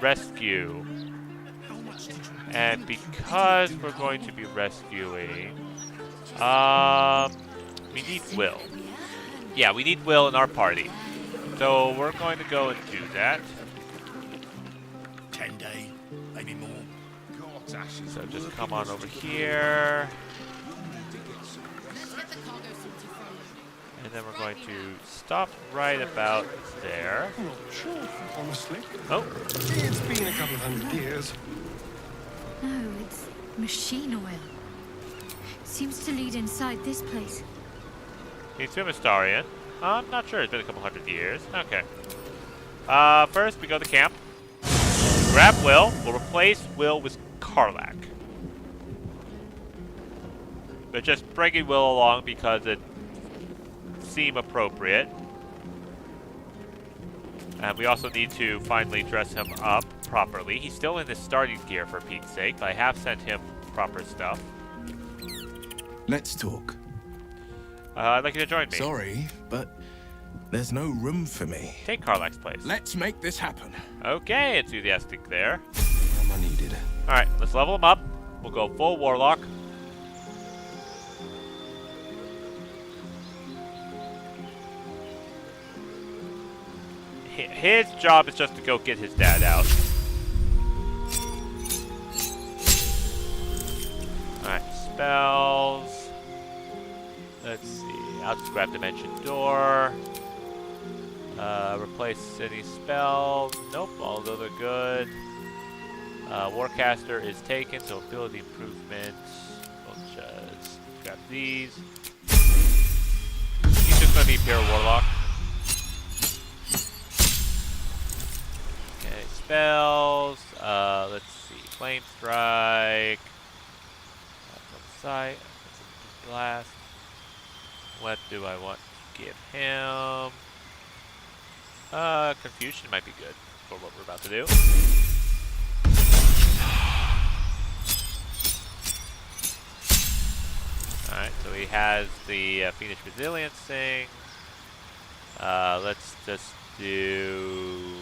rescue. And because we're going to be rescuing, we need Will. Yeah, we need Will in our party. So we're going to go and do that. 10 days, maybe more. So just come on over here. And then we're going to stop right about there. I'm not sure, honestly. Oh. It's been a couple of 100 years. No, it's machine oil. Seems to lead inside this place. He's a Mystarian. I'm not sure. It's been a couple 100 years. Okay. First, we go to camp. Grab Will. We'll replace Will with Karlach. But just bringing Will along because it seemed appropriate. And we also need to finally dress him up properly. He's still in his starting gear, for Pete's sake, but I have sent him proper stuff. Let's talk. I'd like you to join me. Sorry, but there's no room for me. Take Karlach's place. Let's make this happen. Okay, enthusiastic there. I'm needed. Alright, let's level him up. We'll go full Warlock. His job is just to go get his dad out. Alright, spells. Let's see. I'll just grab Dimension Door. Replace any spells. Nope, all those are good. Warcaster is taken, so ability improvement. We'll just grab these. He's just going to be Pure Warlock. Okay, spells. Let's see. Flame Strike. Sight. Blast. What do I want to give him? Confusion might be good for what we're about to do. Alright, so he has the Fiendish Resilience thing. Let's just do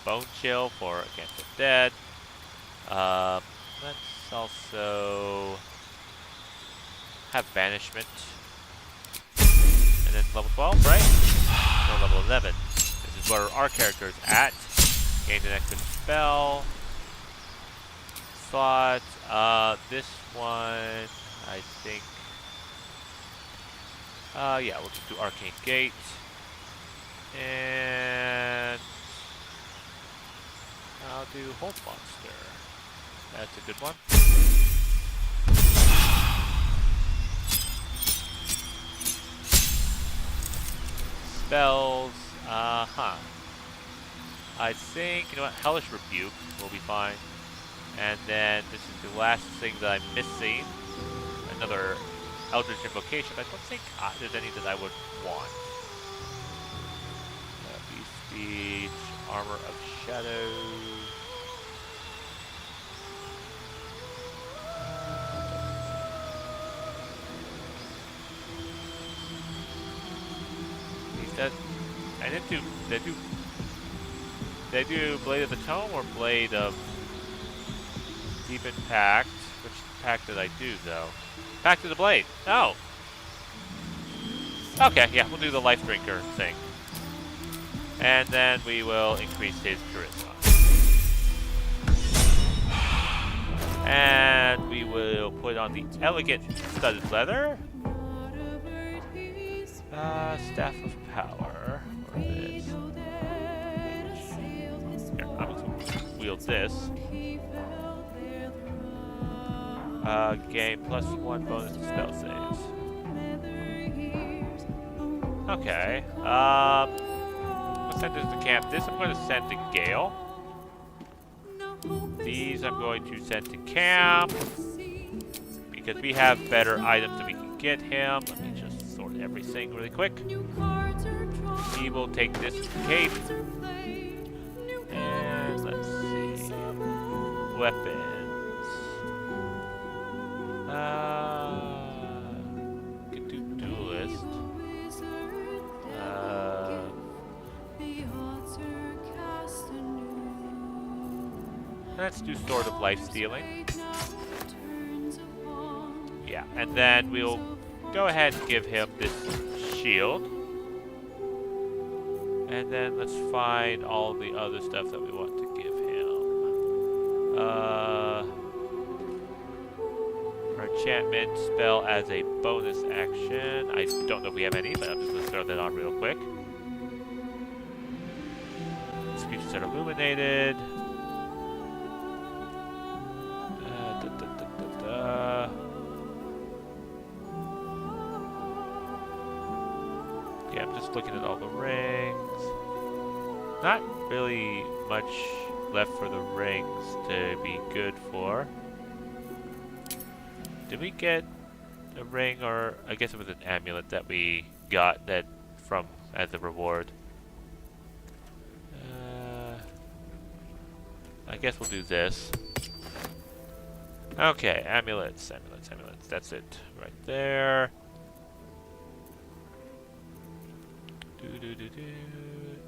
Bone Chill for Against the Dead. Let's also have Banishment. And then level 12, right? No, level 11. This is where our character is at. Gain an extra spell slot. This one, I think. Yeah, we'll just do Arcane Gate. And I'll do Hold Monster. That's a good one. Spells. I think, you know what, Hellish Rebuke will be fine. And then this is the last thing that I'm missing. Another Eldritch Invocation. I don't think there's any that I would want. Beast Speech, Armor of Shadows. I didn't do. They do Blade of the Tome or Blade of Deep Impact. Which pack did I do though? Pact of the Blade. Oh. Okay, yeah, we'll do the Life Drinker thing. And then we will increase his charisma. And we will put on the Elegant Studded Leather. Staff of Power. Or this. Here, I'm going to wield this. Gain +1 bonus to spell saves. Okay. Let's send this to camp. This I'm going to send to Gale. These I'm going to send to camp. Because we have better items that we can get him. Let me just sort everything really quick. He will take this cape. And let's see. Weapons. Can do Duelist. Let's do Sword of Life Stealing. Yeah, and then we'll go ahead and give him this shield. And then let's find all the other stuff that we want to give him. Our enchantment spell as a bonus action. I don't know if we have any, but I'm just going to throw that on real quick. Creatures that are illuminated. Yeah, I'm just looking at all the rings. Not really much left for the rings to be good for. Did we get a ring, or I guess it was an amulet that we got that from as a reward? I guess we'll do this. Okay, amulets. That's it right there.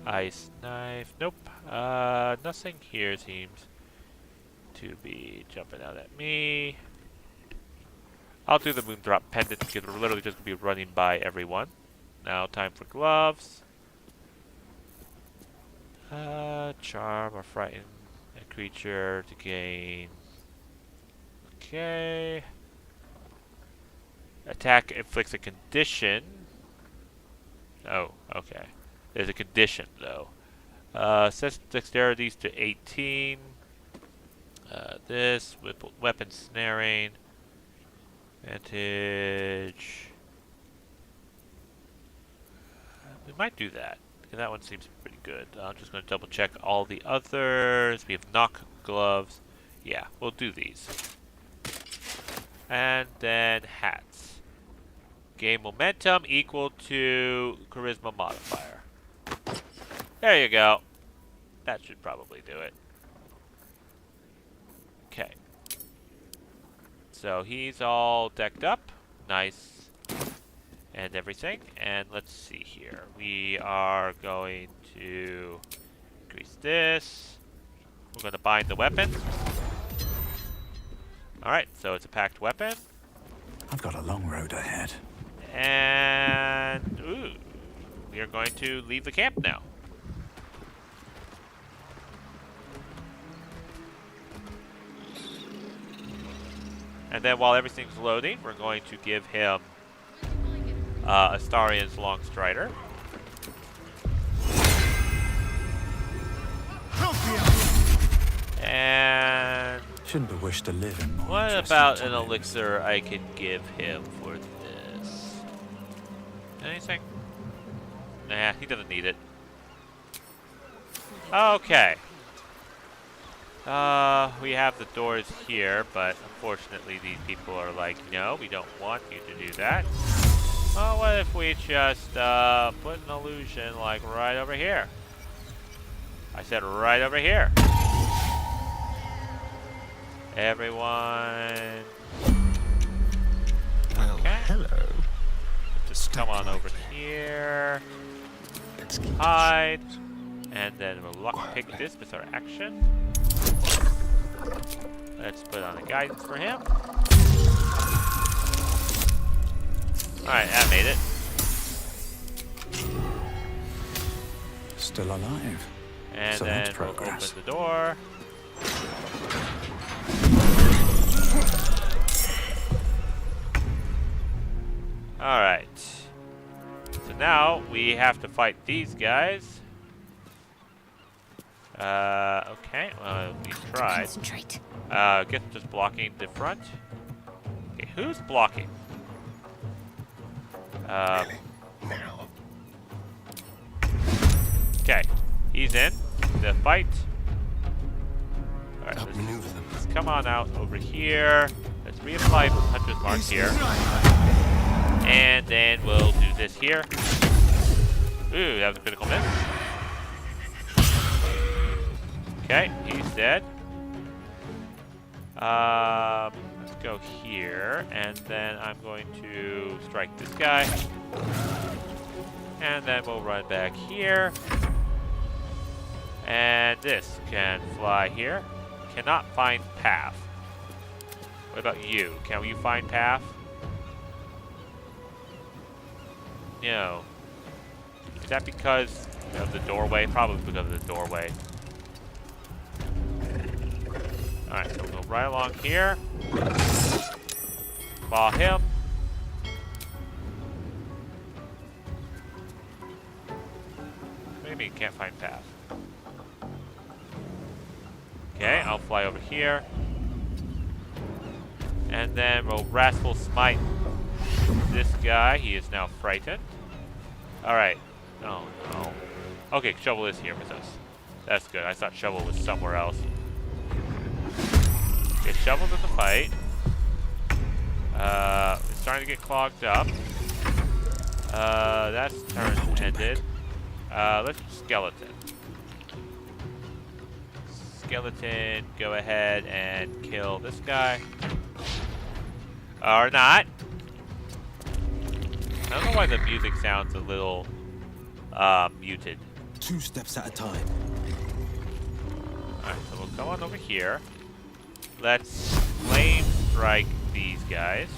Ice knife. Nope. Nothing here seems to be jumping out at me. I'll do the Moondrop Pendant because we're literally just going to be running by everyone. Now, time for gloves. Charm or frighten a creature to gain. Okay. Attack inflicts a condition. Oh, okay. There's a condition, though. Sets dexterities to 18. This, weapon snaring. Advantage. We might do that. That one seems pretty good. I'm just going to double check all the others. We have knock gloves. Yeah, we'll do these. And then hats. Gain momentum equal to charisma modifier. There you go. That should probably do it. Okay. So he's all decked up. Nice. and everything. And let's see here. We are going to increase this. We're going to bind the weapon. Alright, so it's a packed weapon. I've got a long road ahead. And ooh, we are going to leave the camp now. And then while everything's loading, we're going to give him Astarian's Long Strider. And shouldn't have wished to live in more. What about an elixir I can give him for this? Anything? Nah, he doesn't need it. Okay. We have the doors here, but unfortunately these people are like, no, we don't want you to do that. Well, what if we just put an illusion like right over here? I said right over here. Everyone. Well, okay. Hello. Just come on over here. Hide. And then we'll lockpick this with our action. Let's put on a guidance for him. Alright, that made it. Still alive. And so then that's we'll progress. open the door. Alright. So now we have to fight these guys. Okay, well, we tried. Concentrate. Guess just blocking the front. Okay, who's blocking? Okay, he's in the fight. Alright, let's come on out over here. Let's reapply Hunter's Mark here. And then we'll do this here. Ooh, that was a critical miss. Okay, he's dead. Let's go here, and then I'm going to strike this guy. And then we'll run back here. And this can fly here. Cannot find path. What about you? Can you find path? No. Is that because of the doorway? Probably because of the doorway. Alright, so we'll go right along here. Claw him. What do you mean can't find path? Okay, I'll fly over here. And then we'll Wrathful Smite this guy. He is now frightened. Alright. Oh no. Okay, Shovel is here with us. That's good. I thought Shovel was somewhere else. Okay, Shovel's in the fight. It's starting to get clogged up. That's turn ended. Let's Skeleton. Skeleton, go ahead and kill this guy. Or not. I don't know why the music sounds a little muted. 2 steps at a time. Alright, so we'll come on over here. Let's flame strike these guys.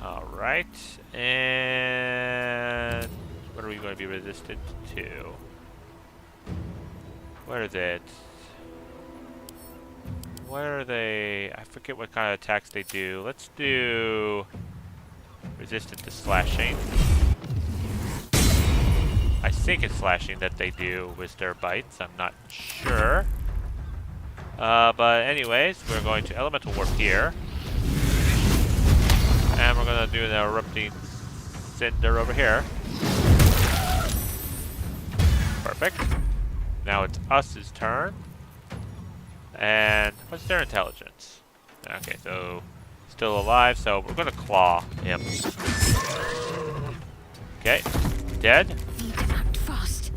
Alright, and what are we going to be resistant to? Where is it? Where are they? I forget what kind of attacks they do. Let's do resistant to slashing. I think it's slashing that they do with their bites. I'm not sure. But anyways, we're going to Elemental Warp here. And we're going to do an Erupting Cinder over here. Perfect. Now it's us's turn. And what's their intelligence? Okay, so still alive, so we're going to claw him. Okay, dead. Need to act fast.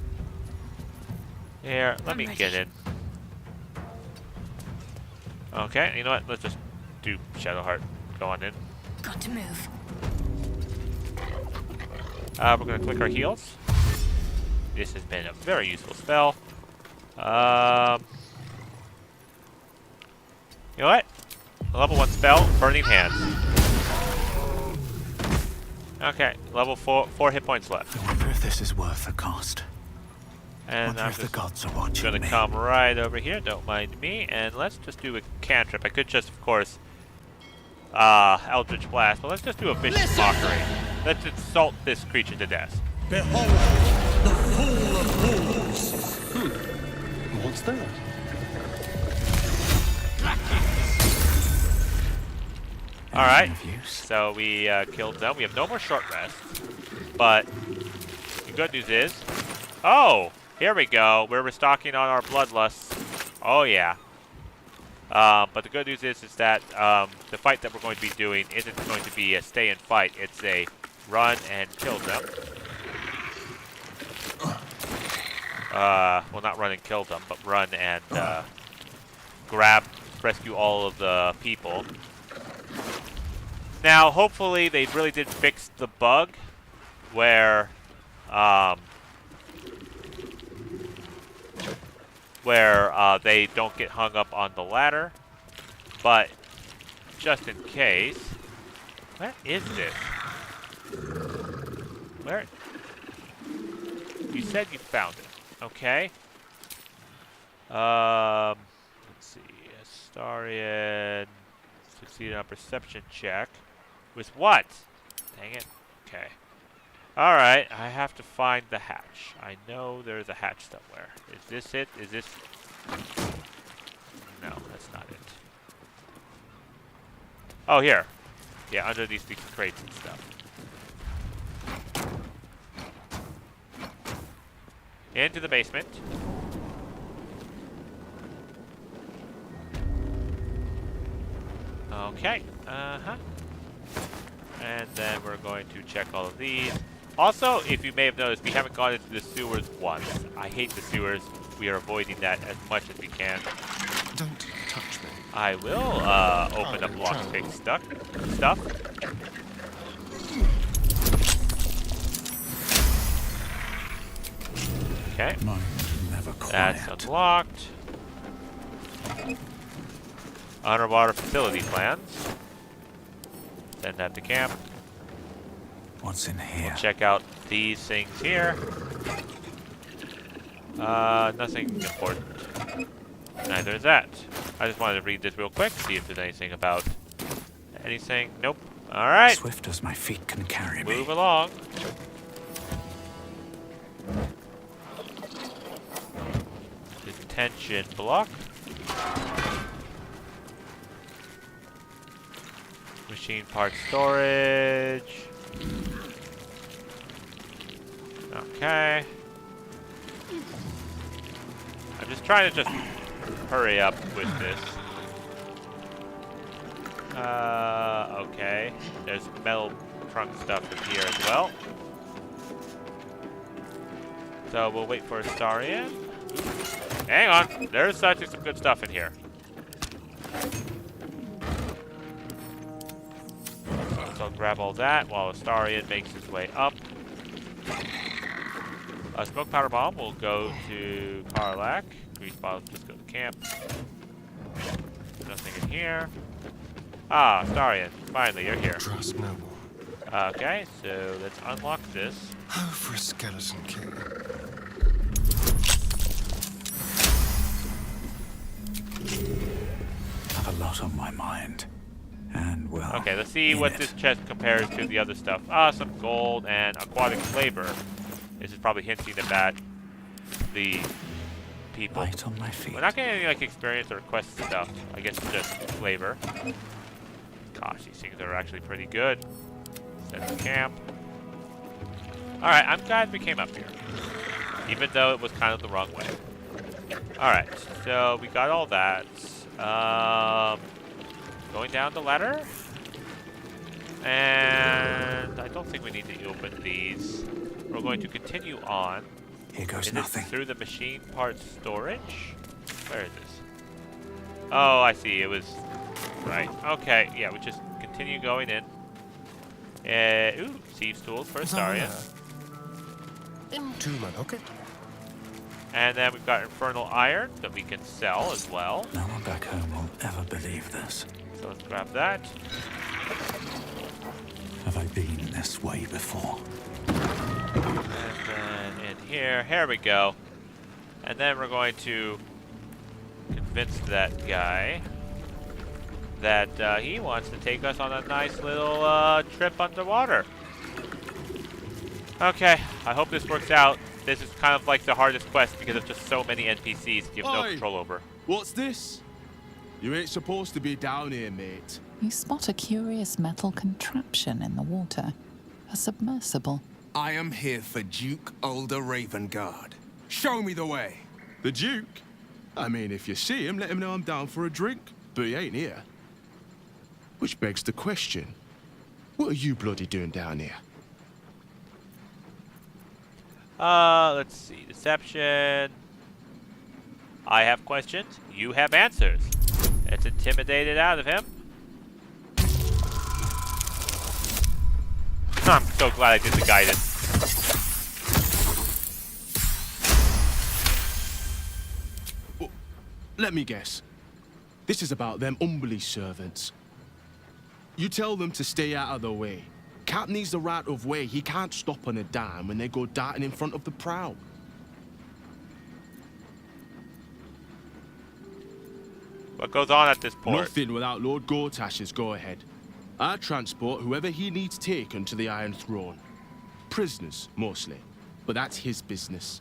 Here, let me get in. Okay, you know what? Let's just do Shadowheart. go on in. Got to move. We're going to click our heals. This has been a very useful spell. You know what? Level 1 spell, Burning Hands. Okay, level 4 hit points left. I wonder if this is worth the cost. And wonder I'm if the just gods are watching gonna me. come right over here, don't mind me, and let's just do a cantrip. I could just, of course, Eldritch Blast, but let's just do a vicious mockery. Let's insult this creature to death. Behold, the Fool of Fools. What's that? Alright, so we killed them. We have no more short rest, but the good news is... Oh! Here we go. We're restocking on our bloodlusts. Oh, yeah. But the good news is that the fight that we're going to be doing isn't going to be a stay and fight. It's a run and kill them. Well, not run and kill them, but run and rescue all of the people. Now, hopefully, they really did fix the bug where they don't get hung up on the ladder. But just in case, where is this? Where? You said you found it. Okay. Let's see. Astarion succeeded on a perception check. With what? Dang it. Okay. Alright, I have to find the hatch. I know there's a hatch somewhere. Is this it? Is this... No, that's not it. Oh, here. Yeah, under these crates and stuff. Into the basement. Okay. Uh-huh. And then we're going to check all of these. Also, if you may have noticed, we haven't gone into the sewers once. I hate the sewers. We are avoiding that as much as we can. Don't touch me. I will open up lockpick stuff. Okay. That's unlocked. Underwater facility plans. Send that to camp. What's in here? We'll check out these things here. Nothing important. Neither is that. I just wanted to read this real quick, see if there's anything about anything. Nope. Alright. Swift as my feet can carry me. Move along. Detention block. Machine part storage. Okay. I'm just trying to hurry up with this. Okay. There's metal trunk stuff in here as well. So we'll wait for Astarion. Hang on. There's such some good stuff in here. So I'll grab all that while Astarion makes his way up. A smoke powder bomb will go to Karlak. Grease bottles just go to camp. Nothing in here. Ah, Astarion. Finally, you're here. Trust no one. Okay, so let's unlock this. Oh, for a skeleton king. I have a lot on my mind. And, well... Okay, let's see what this chest compares to the other stuff. Ah, some gold and aquatic flavor. This is probably hinting about the people. Light on my feet. We're not getting any like experience or quest stuff. I guess it's just flavor. Gosh, these things are actually pretty good. Set the camp. Alright, I'm glad we came up here. Even though it was kind of the wrong way. Alright, so we got all that. Going down the ladder. And I don't think we need to open these. We're going to continue on. Here goes Is nothing. This through the machine parts storage? Where is this? Oh, I see. It was Right. Okay. Yeah, we just continue going in. Ooh, Thieves' Tools for Astarion. Into my pocket. And then we've got Infernal Iron that we can sell as well. No one back home will ever believe this. So let's grab that. Have I been this way before? And then in here we go. And then we're going to convince that guy that he wants to take us on a nice little trip underwater. Okay, I hope this works out. This is kind of like the hardest quest because of just so many NPCs you have no control over. What's this? You ain't supposed to be down here, mate. You spot a curious metal contraption in the water. A submersible. I am here for Duke Ulder Ravengard. Show me the way. The Duke? I mean, if you see him, let him know I'm down for a drink. But he ain't here. Which begs the question, what are you bloody doing down here? Let's see. Deception. I have questions. You have answers. It's intimidated out of him. I'm so glad I did the guidance. Well, let me guess. This is about them Umberly servants. You tell them to stay out of the way. Cap needs the right of way. He can't stop on a dime when they go darting in front of the prow. What goes on at this port? Nothing without Lord Gortash's go-ahead. I transport whoever he needs taken to the Iron Throne. Prisoners, mostly. But that's his business.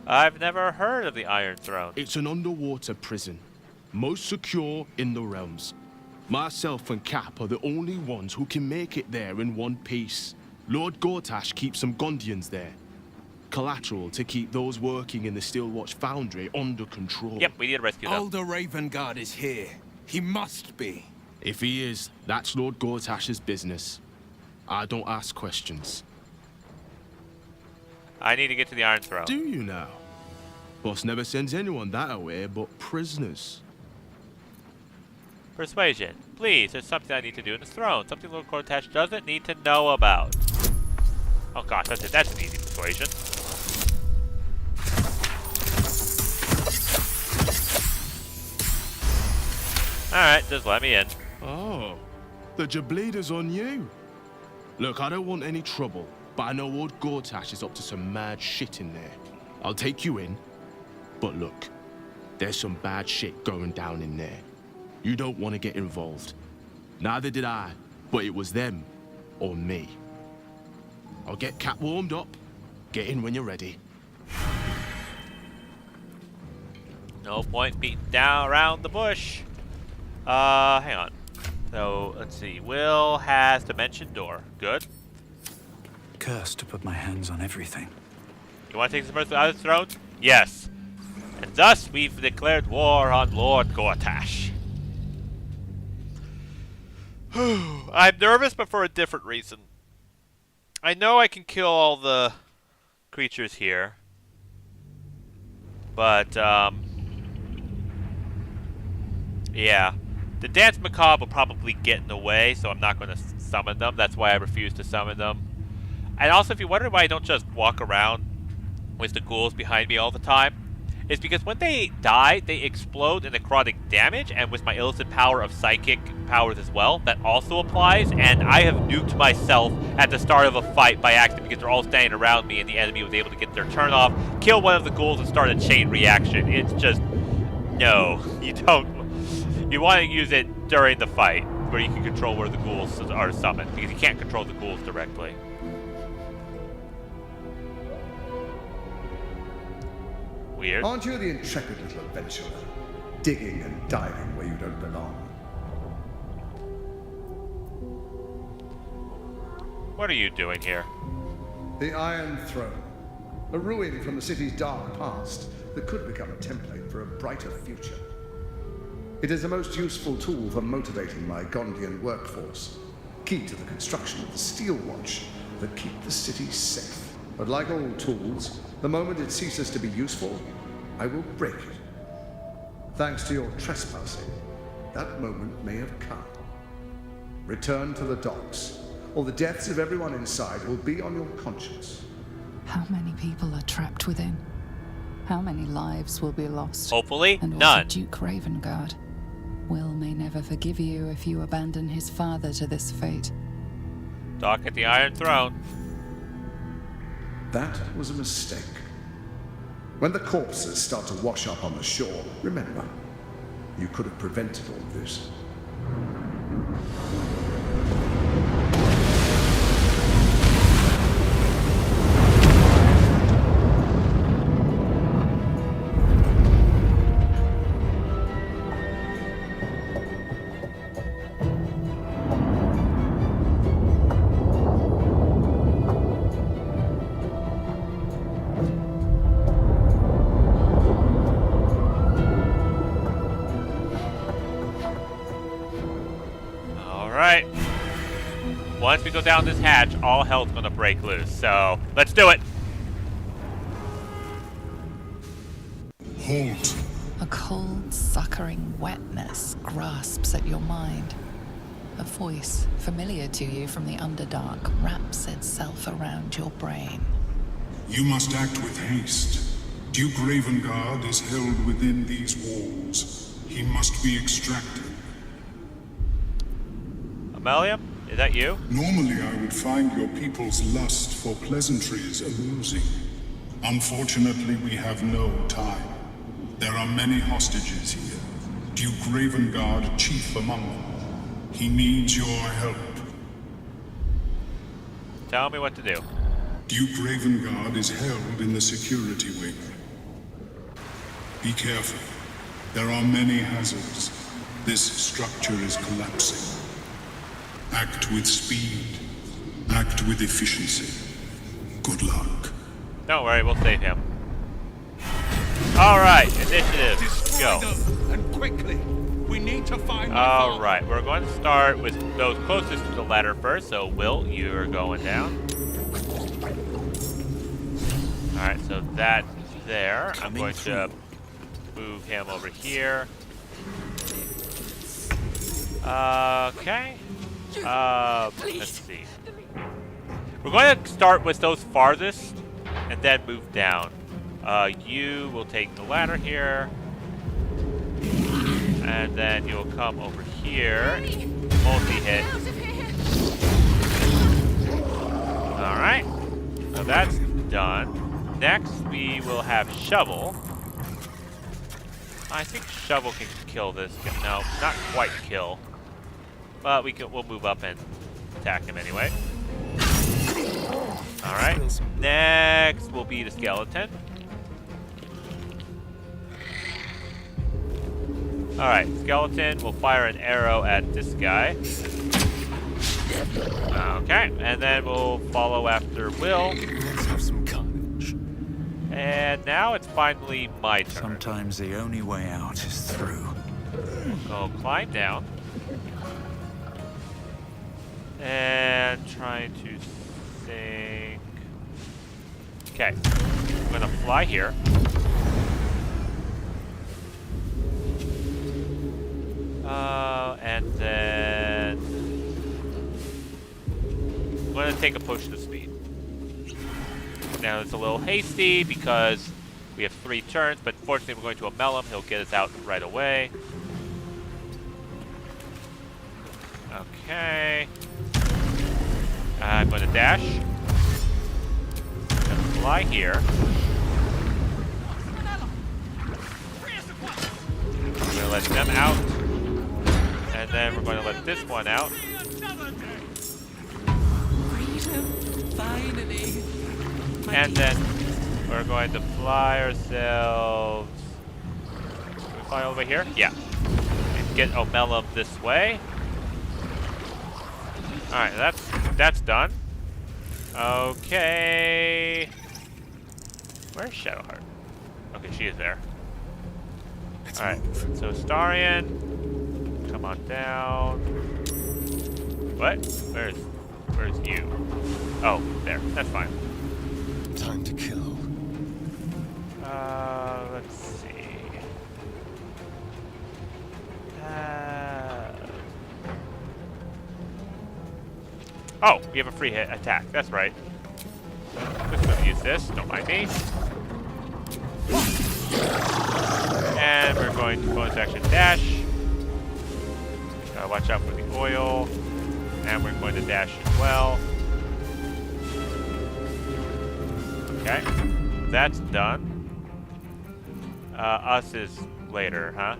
I've never heard of the Iron Throne. It's an underwater prison. Most secure in the realms. Myself and Cap are the only ones who can make it there in one piece. Lord Gortash keeps some Gondians there. Collateral to keep those working in the Steelwatch Foundry under control. Yep, we need to rescue them. Ulder Ravengard is here. He must be. If he is, that's Lord Gortash's business. I don't ask questions. I need to get to the Iron Throne. Do you now? Boss never sends anyone that away but prisoners. Persuasion. Please, there's something I need to do in this throne. Something Lord Gortash doesn't need to know about. Oh gosh, that's it. That's an easy persuasion. Alright, just let me in. Oh, the Jableda's on you. Look, I don't want any trouble, but I know Lord Gortash is up to some mad shit in there. I'll take you in, but look, there's some bad shit going down in there. You don't want to get involved. Neither did I, but it was them or me. I'll get Cat warmed up. Get in when you're ready. No point beating down around the bush. Hang on. So, let's see. Will has Dimension Door. Good. Cursed to put my hands on everything. You want to take this person out of the throne? Yes. And thus, we've declared war on Lord Gortash. I'm nervous, but for a different reason. I know I can kill all the creatures here. But, yeah. The Dance Macabre will probably get in the way, so I'm not going to summon them. That's why I refuse to summon them. And also, if you wonder why I don't just walk around with the ghouls behind me all the time, it's because when they die, they explode in necrotic damage, and with my illicit power of psychic powers as well, that also applies, and I have nuked myself at the start of a fight by accident because they're all standing around me and the enemy was able to get their turn off, kill one of the ghouls, and start a chain reaction. It's just, no, you don't. You want to use it during the fight, where you can control where the ghouls are summoned, because you can't control the ghouls directly. Weird. Aren't you the intrepid little adventurer, digging and diving where you don't belong? What are you doing here? The Iron Throne, a ruin from the city's dark past that could become a template for a brighter future. It is a most useful tool for motivating my Gondian workforce, key to the construction of the Steelwatch that keep the city safe. But like all tools, the moment it ceases to be useful, I will break it. Thanks to your trespassing, that moment may have come. Return to the docks, or the deaths of everyone inside will be on your conscience. How many people are trapped within? How many lives will be lost? Hopefully, and none. Also Duke Ravengard. Will may never forgive you if you abandon his father to this fate. Dock at the Iron Throne. That was a mistake. When the corpses start to wash up on the shore, remember, you could have prevented all this. Alright. Once we go down this hatch, all hell's gonna break loose. So, let's do it! Halt. A cold, suckering wetness grasps at your mind. A voice, familiar to you from the Underdark, wraps itself around your brain. You must act with haste. Duke Ravengard is held within these walls. He must be extracted. Amelia, is that you? Normally I would find your people's lust for pleasantries amusing. Unfortunately, we have no time. There are many hostages here. Duke Ravengard, chief among them. He needs your help. Tell me what to do. Duke Ravengard is held in the security wing. Be careful. There are many hazards. This structure is collapsing. Act with speed. Act with efficiency. Good luck. Don't worry, we'll save him. Alright, initiative. Go. And quickly. We need to find Alright, we're going to start with those closest to the ladder first. So, Will, you're going down. Alright, so that's there. I'm going to move him over here. Okay. Let's see. We're going to start with those farthest and then move down. You will take the ladder here. And then you'll come over here. Multi-hit. Alright. So that's done. Next, we will have Shovel. I think Shovel can kill this guy. No, not quite kill. But we'll move up and attack him anyway. Alright. Next will be the skeleton. Alright, skeleton will fire an arrow at this guy. Okay, and then we'll follow after Will. Let's have some carnage. And now it's finally my turn. Sometimes the only way out is through. Go climb down. And trying to think. Okay, I'm gonna fly here. And then I'm gonna take a push to speed. Now it's a little hasty because we have 3 turns, but fortunately we're going to Amel him. He'll get us out right away. Okay. I'm gonna dash. I'm gonna fly here. I'm gonna let them out. And then we're going to let this one out. Finally. And then we're going to fly ourselves. Can we fly all the way here? Yeah. And get Omelum this way. Alright, that's done. Okay. Where's Shadowheart? Okay, she is there. Alright, so Starion. Come on down. What? Where's you? Oh, there. That's fine. Time to kill. Let's see. Oh, we have a free hit attack. That's right. Just gonna use this. Don't mind me. And we're going to bonus action dash. Watch out for the oil. And we're going to dash as well. Okay. That's done. Us is later, huh?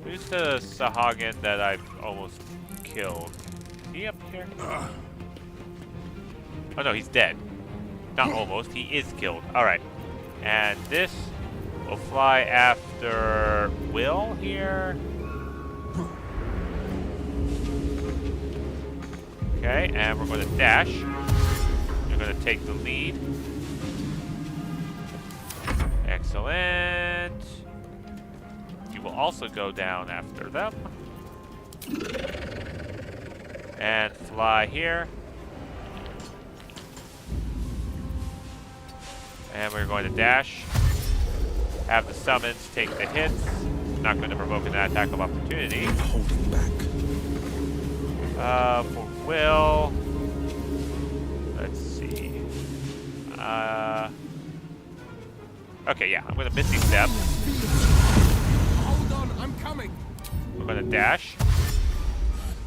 Who's the Sahagin that I've almost killed? Is he up here? Oh no, he's dead. Not almost, he is killed. Alright. And this will fly after Will here. Okay, and we're going to dash. We're going to take the lead. Excellent. You will also go down after them. And fly here. And we're going to dash. Have the summons take the hits. Not going to provoke an attack of opportunity. Holding back. For Will. Let's see. Okay, yeah, I'm going to Misty Step. Hold on, I'm coming. We're going to dash.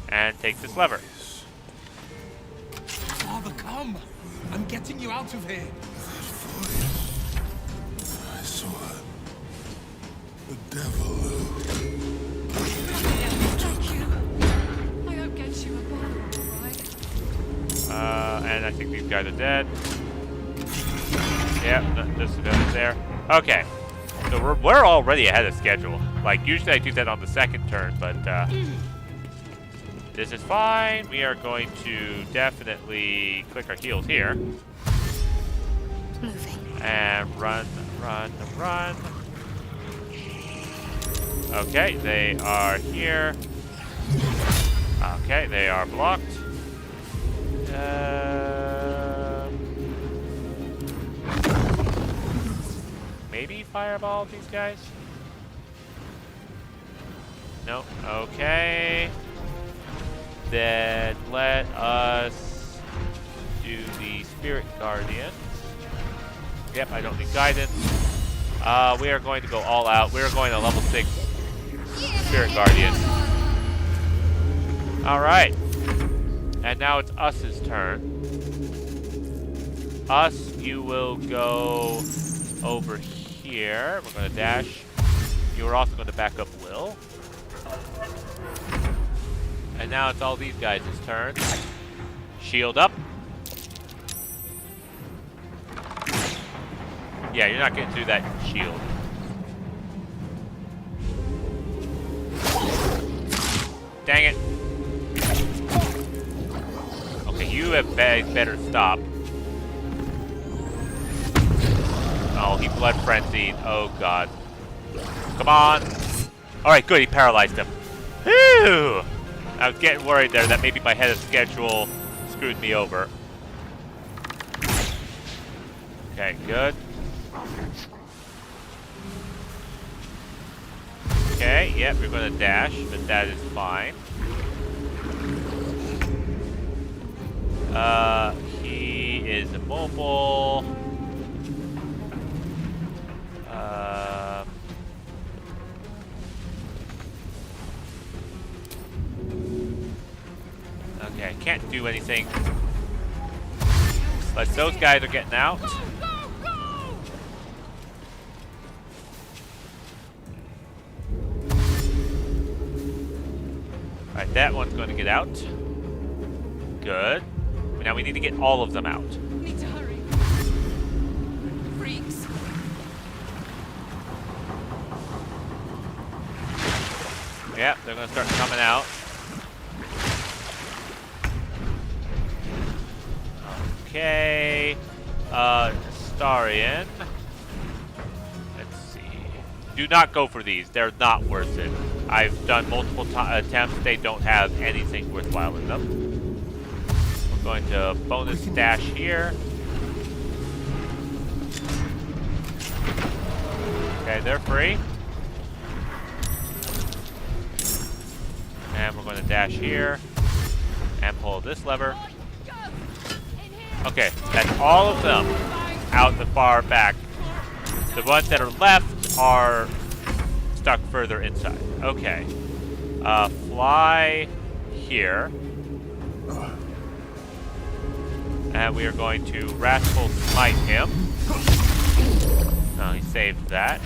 And take this lever. Father, come. I'm getting you out of here. I saw it. The devil. I hope gets you a bottle, alright? And I think these guys are dead. Yep, this is there. Okay. So we're already ahead of schedule. Like, usually I do that on the second turn, but this is fine. We are going to definitely click our heels here. And run. Okay, they are here. Okay, they are blocked. Maybe fireball these guys? No. Okay. Then let us do the Spirit Guardians. Yep, I don't need guidance. We are going to go all out. We are going to level 6 Spirit Guardian. Alright. And now it's Us's turn. Us, you will go over here. We're going to dash. You are also going to back up Will. And now it's all these guys' turn. Shield up. Yeah, you're not getting through that shield. Dang it. Okay, you have better stop. Oh, he blood frenzied. Oh, God. Come on. Alright, good. He paralyzed him. Whew! I was getting worried there that maybe my head of schedule screwed me over. Okay, good. Okay, yep, we're going to dash, but that is fine. He is immobile. Okay, can't do anything. But those guys are getting out. Alright, that one's going to get out. Good. Now we need to get all of them out. Need to hurry. Freaks. Yep, they're going to start coming out. Okay. Starian. Let's see. Do not go for these. They're not worth it. I've done multiple attempts. They don't have anything worthwhile in them. We're going to bonus dash here. Okay, they're free. And we're going to dash here. And pull this lever. Okay, that's all of them out the far back. The ones that are left are stuck further inside. Okay. Fly here. And we are going to Wrathful Smite him. Oh, he saved that.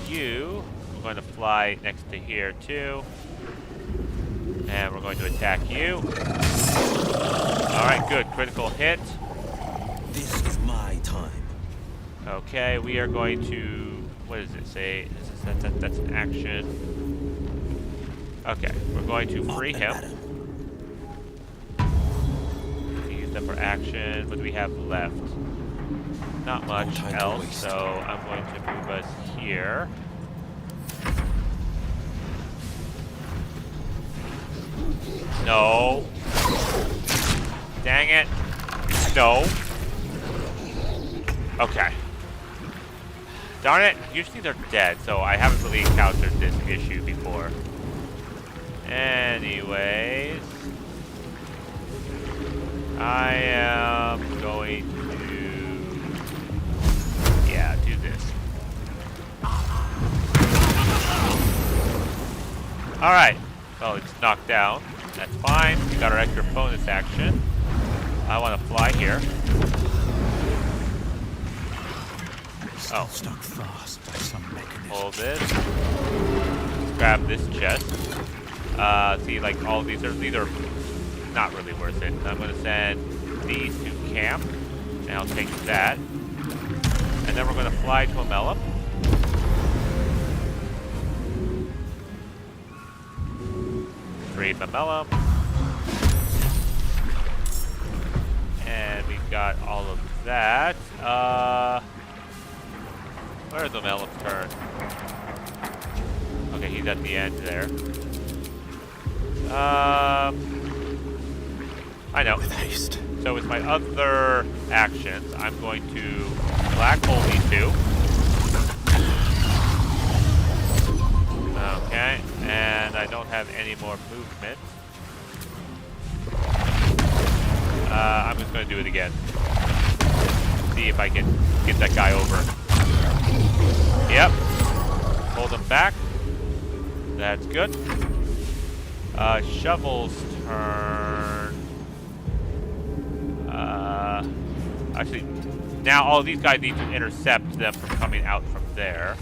You, we're going to fly next to here too. And we're going to attack you. Alright, good. Critical hit. This is my time. Okay, we are going to... What does it say? That's an action. Okay, we're going to free him. Use that for action. What do we have left? Not much else, so I'm going to move us here. No. Dang it. No. Okay. Darn it. Usually they're dead, so I haven't really encountered this issue before. Anyways. I am going to... Yeah, do this. Alright. Well, it's knocked down. That's fine. We got our extra bonus action. I want to fly here. Still stuck fast by some mechanism. Hold this. Grab this chest. See, like all these are not really worth it. I'm going to send these to camp, and I'll take that. And then we're going to fly to Amelum. Free Mamelum. And we've got all of that. Where's Mamelum's turn? Okay, he's at the end there. I know. With haste. So with my other actions, I'm going to black hole these two. Okay, and I don't have any more movement. I'm just going to do it again. See if I can get that guy over. Yep. Hold him back. That's good. Shovel's turn. Actually, now all these guys need to intercept them from coming out from there.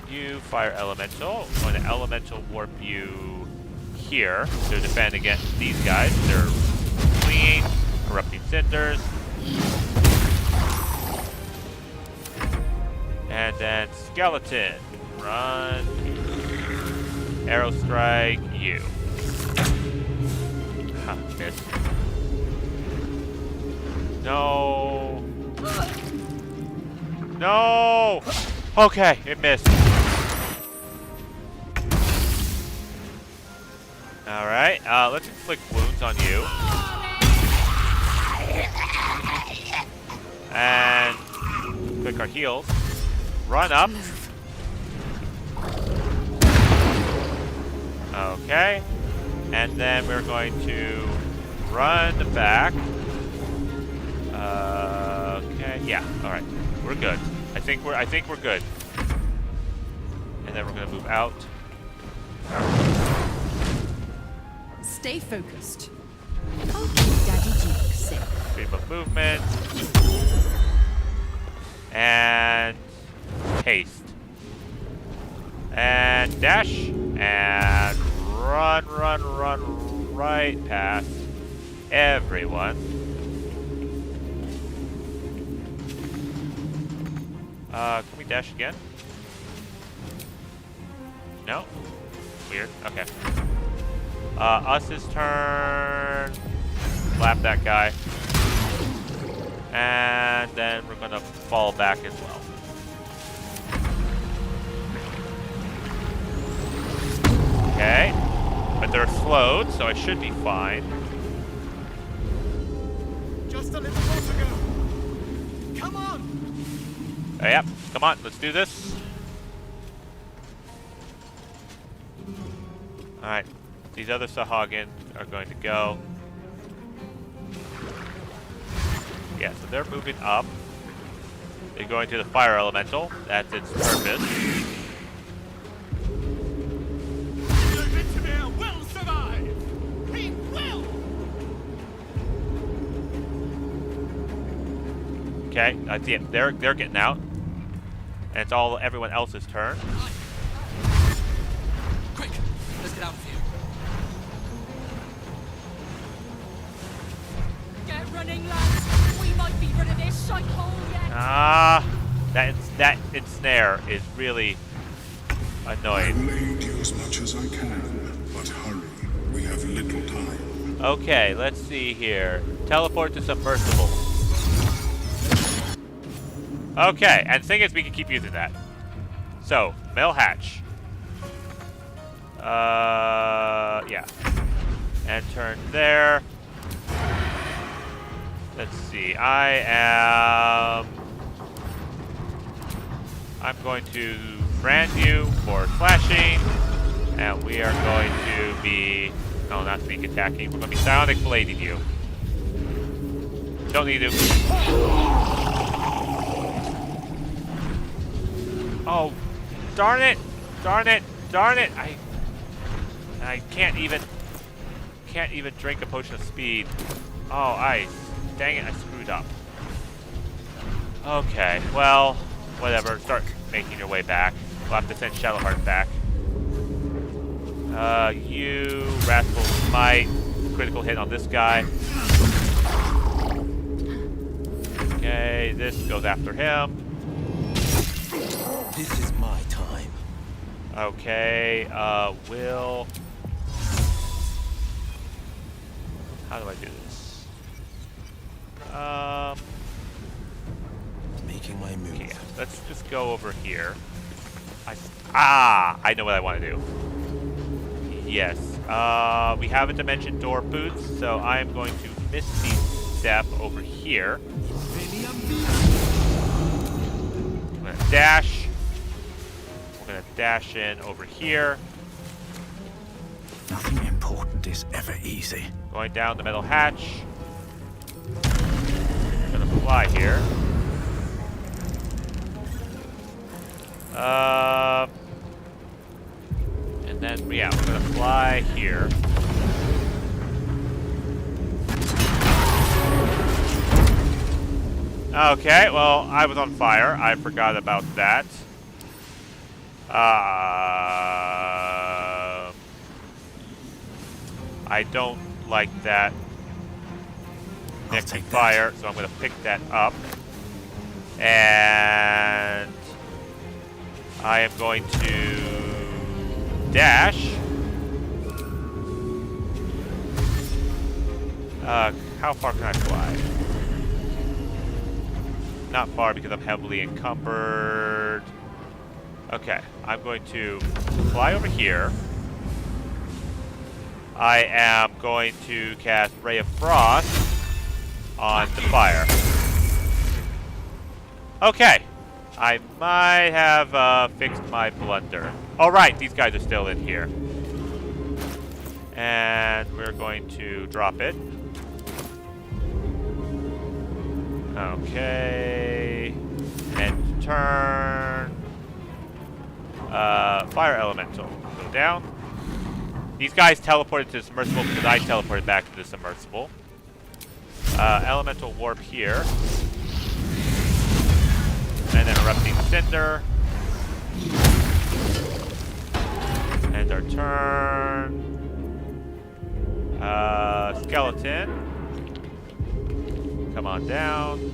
You fire elemental. I'm going to elemental warp you here to defend against these guys. They're fleeing, corrupting cinders. And then skeleton, run. Arrow strike you. Huh, miss. No. No. Okay, it missed. Alright, let's inflict wounds on you. And click our heals. Run up. Okay. And then we're going to run back. Okay, yeah, alright. We're good. I think we're good. And then we're gonna move out. Stay focused. Okay, Daddy Duke, sit. Freedom of movement. And haste. And dash. And run right past everyone. Can we dash again? No? Weird. Okay. Us's turn. Slap that guy. And then we're gonna fall back as well. Okay. But they're slowed, so I should be fine. Just a little more to go. Come on! Oh, yep. Come on, let's do this. Alright. These other Sahagins are going to go. Yeah, so they're moving up. They're going to the fire elemental. That's its purpose. The Vitavir will survive! He will! Okay, that's it. They're getting out. And it's all everyone else's turn. Quick, let's get out of here. Get running, lads. We might be rid of this shite hole yet. Ah, that ensnare is really annoying. I'll aid you as much as I can, but hurry. We have little time. Okay, let's see here. Teleport to submersible. Okay, and the thing is, we can keep using that. So, mail hatch. Yeah. And turn there. Let's see. I'm going to brand you for slashing, and we are going to be, no, not sneak attacking. We're going to be psionic blading you. Don't need to. Oh, darn it! Darn it! Darn it! I can't even drink a potion of speed. Oh, dang it! I screwed up. Okay, well, whatever. Start making your way back. We'll have to send Shadowheart back. You Wrathful Smite, critical hit on this guy. Okay, this goes after him. This is my time. Okay, Will. How do I do this? Making my move. Okay, let's just go over here. I know what I want to do. Yes. We have a dimension door boots, so I am going to Misty Step over here. I'm gonna dash. We're gonna dash in over here. Nothing important is ever easy. Going down the metal hatch. Gonna fly here. And then, yeah, we're gonna fly here. Okay, well, I was on fire. I forgot about that. I don't like that next to fire, so I'm going to pick that up. And I am going to dash. How far can I fly? Not far because I'm heavily encumbered. Okay, I'm going to fly over here. I am going to cast Ray of Frost on the fire. Okay, I might have fixed my blunder. All right, these guys are still in here. And we're going to drop it. Okay, and turn. Fire Elemental, go down. These guys teleported to the submersible because I teleported back to the submersible. Elemental Warp here. And then Erupting Cinder. And our turn. Skeleton. Come on down.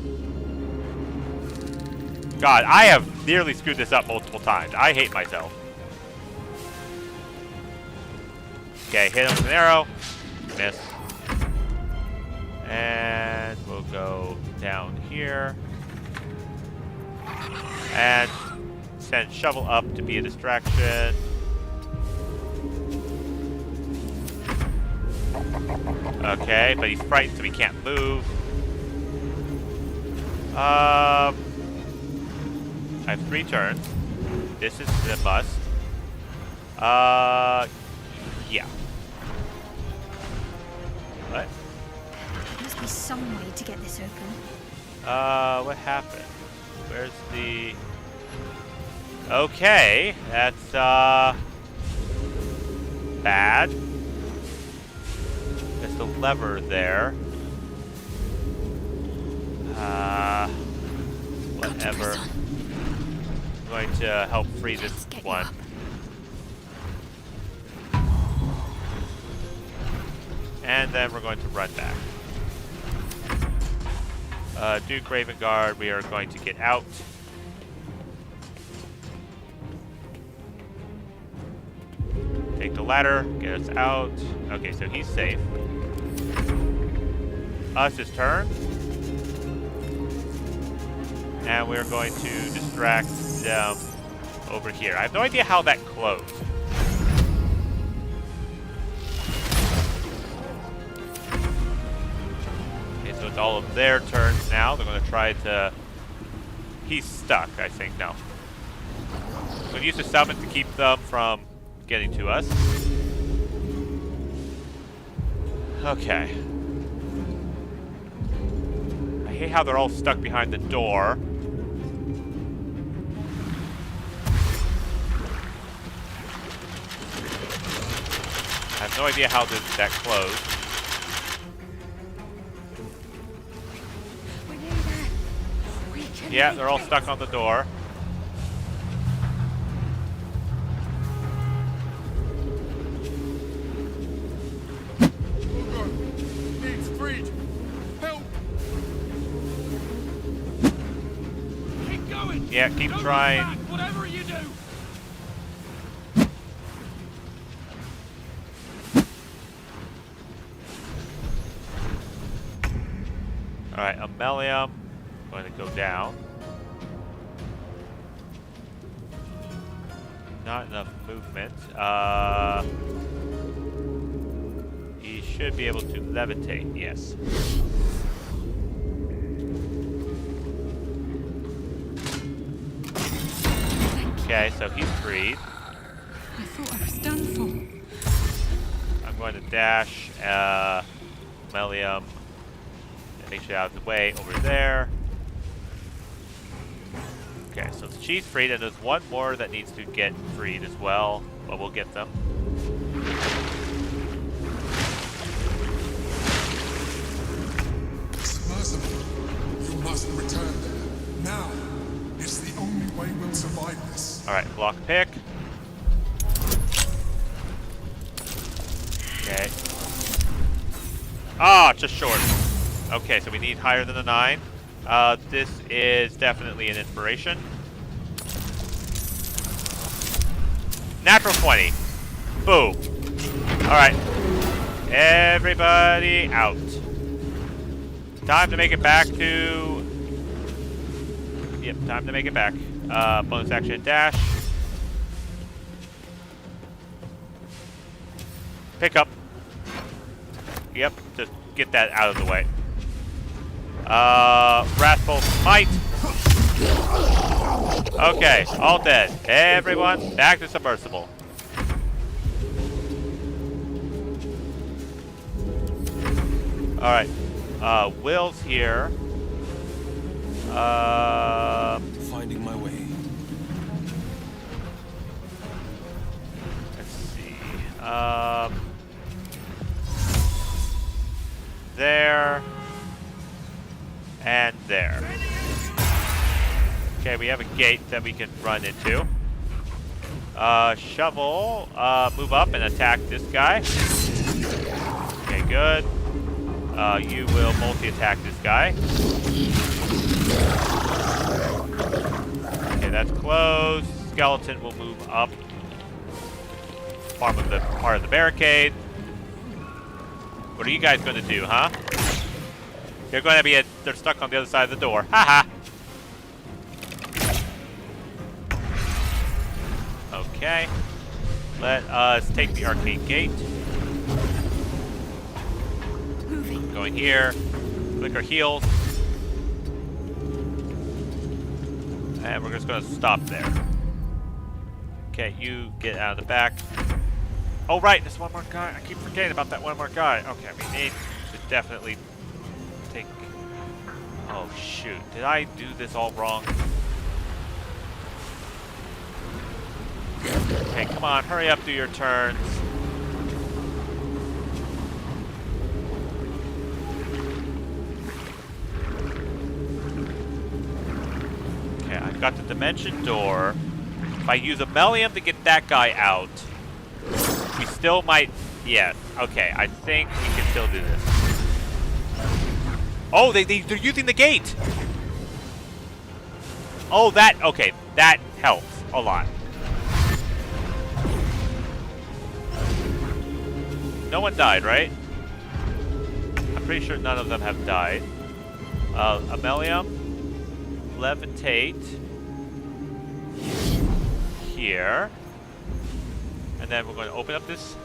God, I have nearly screwed this up multiple times. I hate myself. Okay, hit him with an arrow. Miss. And we'll go down here. And send Shovel up to be a distraction. Okay, but he's frightened so he can't move. I have 3 turns. This is the must. Yeah. What? There must be some way to get this open. What happened? Where's the... Okay, that's, bad. There's the lever there. Whatever. I'm going to help free this one. And then we're going to run back. Duke Raven Guard, we are going to get out. Take the ladder, get us out. Okay, so he's safe. Us is turn. And we're going to distract them over here. I have no idea how that closed. Okay, so it's all of their turns now. They're going to try to... He's stuck, I think, now. I'm going to use the summon to keep them from getting to us. Okay. I hate how they're all stuck behind the door. I have no idea how that closed. Yeah, they're all stuck on the door. Needs freed. Help! Keep going. Yeah, keep trying. Whatever you do. Alright, Ammelium going to go down. Not enough movement. He should be able to levitate, yes. Okay, so he's freed. I thought I was done for. I'm going to dash Ammelium. Make sure out of the way over there. Okay, so she's freed, and there's one more that needs to get freed as well, but we'll get them. It's merciful. You must return there. Now. It's the only way we'll survive this. Alright, block pick. Okay. Ah, just short. Okay, so we need higher than a 9. This is definitely an inspiration. Natural 20. Boom. Alright. Everybody out. Time to make it back to... Yep, time to make it back. Bonus action dash. Pick up. Yep, just get that out of the way. Wrathful Smite. Okay, all dead. Everyone, back to Submersible. Alright. Will's here. Finding my way. Let's see. There. And there. Okay, we have a gate that we can run into. Shovel, move up and attack this guy. Okay, good. You will multi-attack this guy. Okay, that's closed. Skeleton will move up. Part of the barricade. What are you guys going to do, huh? They're going to be they're stuck on the other side of the door. Haha. Okay. Let us take the arcade gate. Going here. Click our heels. And we're just going to stop there. Okay, you get out of the back. Oh, right, there's one more guy. I keep forgetting about that one more guy. Okay, we need definitely take... Oh, shoot. Did I do this all wrong? Okay, come on. Hurry up, do your turns. Okay, I've got the dimension door. If I use a Melium to get that guy out, we still might... Yes. Okay, I think we can still do this. Oh, they're using the gate! Oh, that... Okay, that helps a lot. No one died, right? I'm pretty sure none of them have died. Amelium. Levitate. Here. And then we're going to open up this.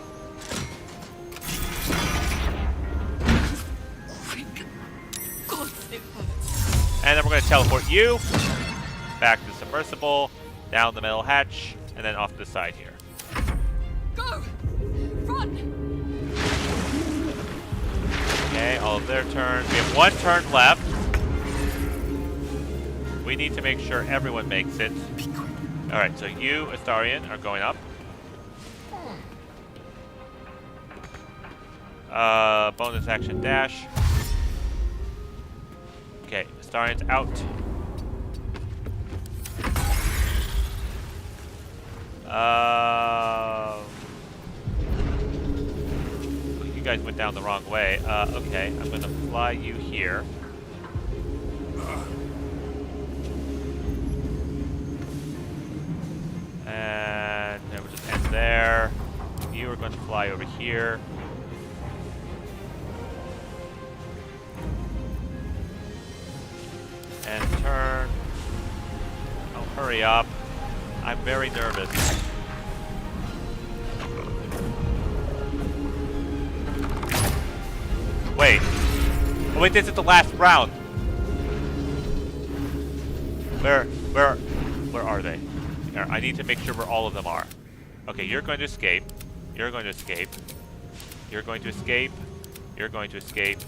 And then we're going to teleport you back to the submersible, down the middle hatch, and then off to the side here. Go! Run! Okay, all of their turns. We have one turn left. We need to make sure everyone makes it. Alright, so you, Astarion, are going up. Bonus action dash. Okay, Astarion's out. You guys went down the wrong way. Okay, I'm gonna fly you here. And then we'll just end there. You are going to fly over here. And turn. Oh, hurry up. I'm very nervous. Wait. Oh, wait, this is the last round. Where are they? Here, I need to make sure where all of them are. Okay, you're going to escape. You're going to escape. You're going to escape. You're going to escape.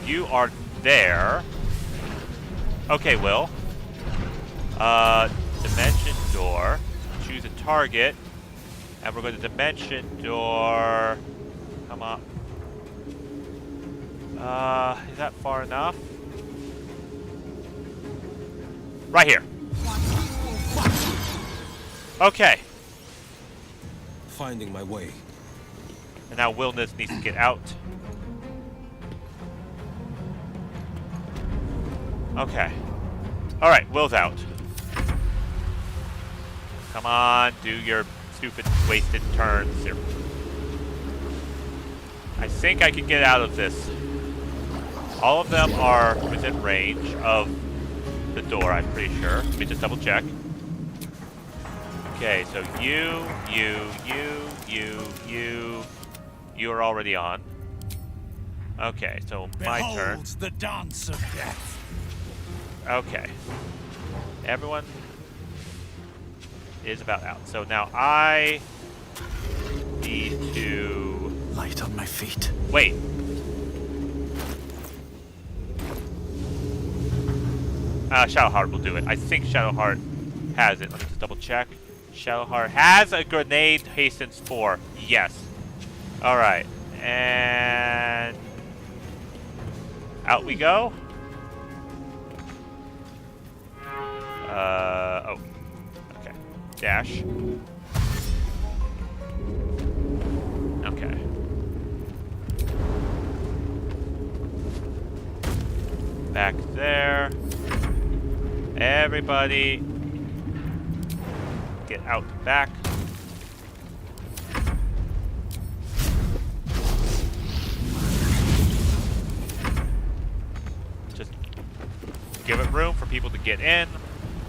You are there. Okay, Will. Dimension door. Choose a target. And we're going to dimension door. Come on. Is that far enough? Right here. Okay. Finding my way. And now Wilness needs to get out. Okay. Alright, Will's out. Come on, do your stupid wasted turns here. I think I can get out of this. All of them are within range of the door, I'm pretty sure. Let me just double check. Okay, so you are already on. Okay, so my turn. Behold the dance of death. Okay. Everyone is about out. So now I need to... Light on my feet. Wait. Shadowheart will do it. I think Shadowheart has it. Let me just double check. Shadowheart has a grenade hastens 4. Yes. Alright. And... out we go. Oh. Okay. Dash. Okay. Back there. Everybody get out and back. Just give it room for people to get in.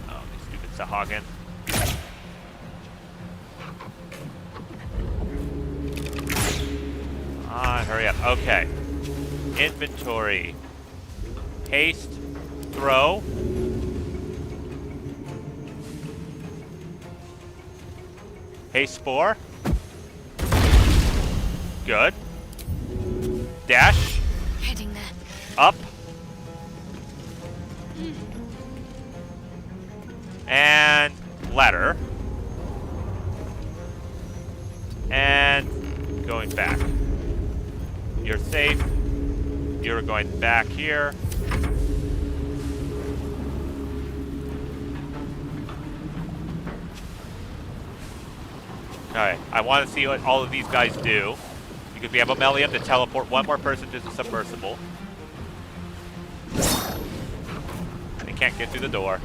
Oh, these stupid Sahagin. Hurry up. Okay. Inventory. Haste. Throw. Haste Spore. Good. dash. Heading there. Up. And ladder. And going back. You're safe. You're going back here. Alright, I want to see what all of these guys do. Because we have a Melium to teleport one more person to the submersible. They can't get through the door.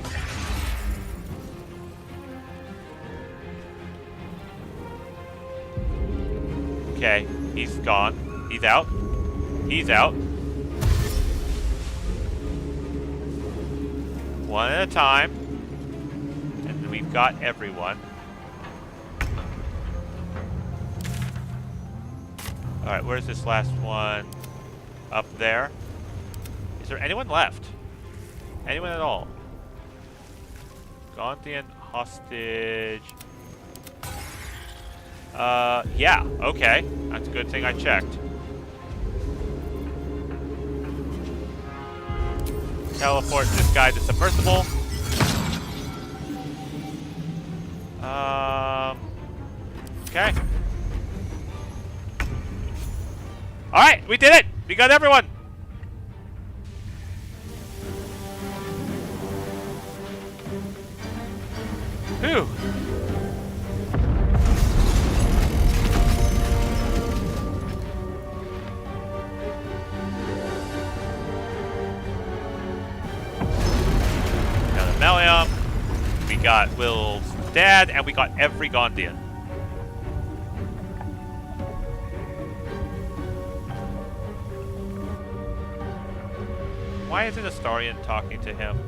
Okay, he's gone. He's out. He's out. One at a time. And we've got everyone. Alright, where's this last one? Up there. Is there anyone left? Anyone at all? Gondian hostage. Yeah, okay. That's a good thing I checked. Teleport this guy to submersible. Okay. Alright, we did it! We got everyone! Whew. Got a Melium. We got Will's dad, and we got every Gondian. Why isn't Astarion talking to him?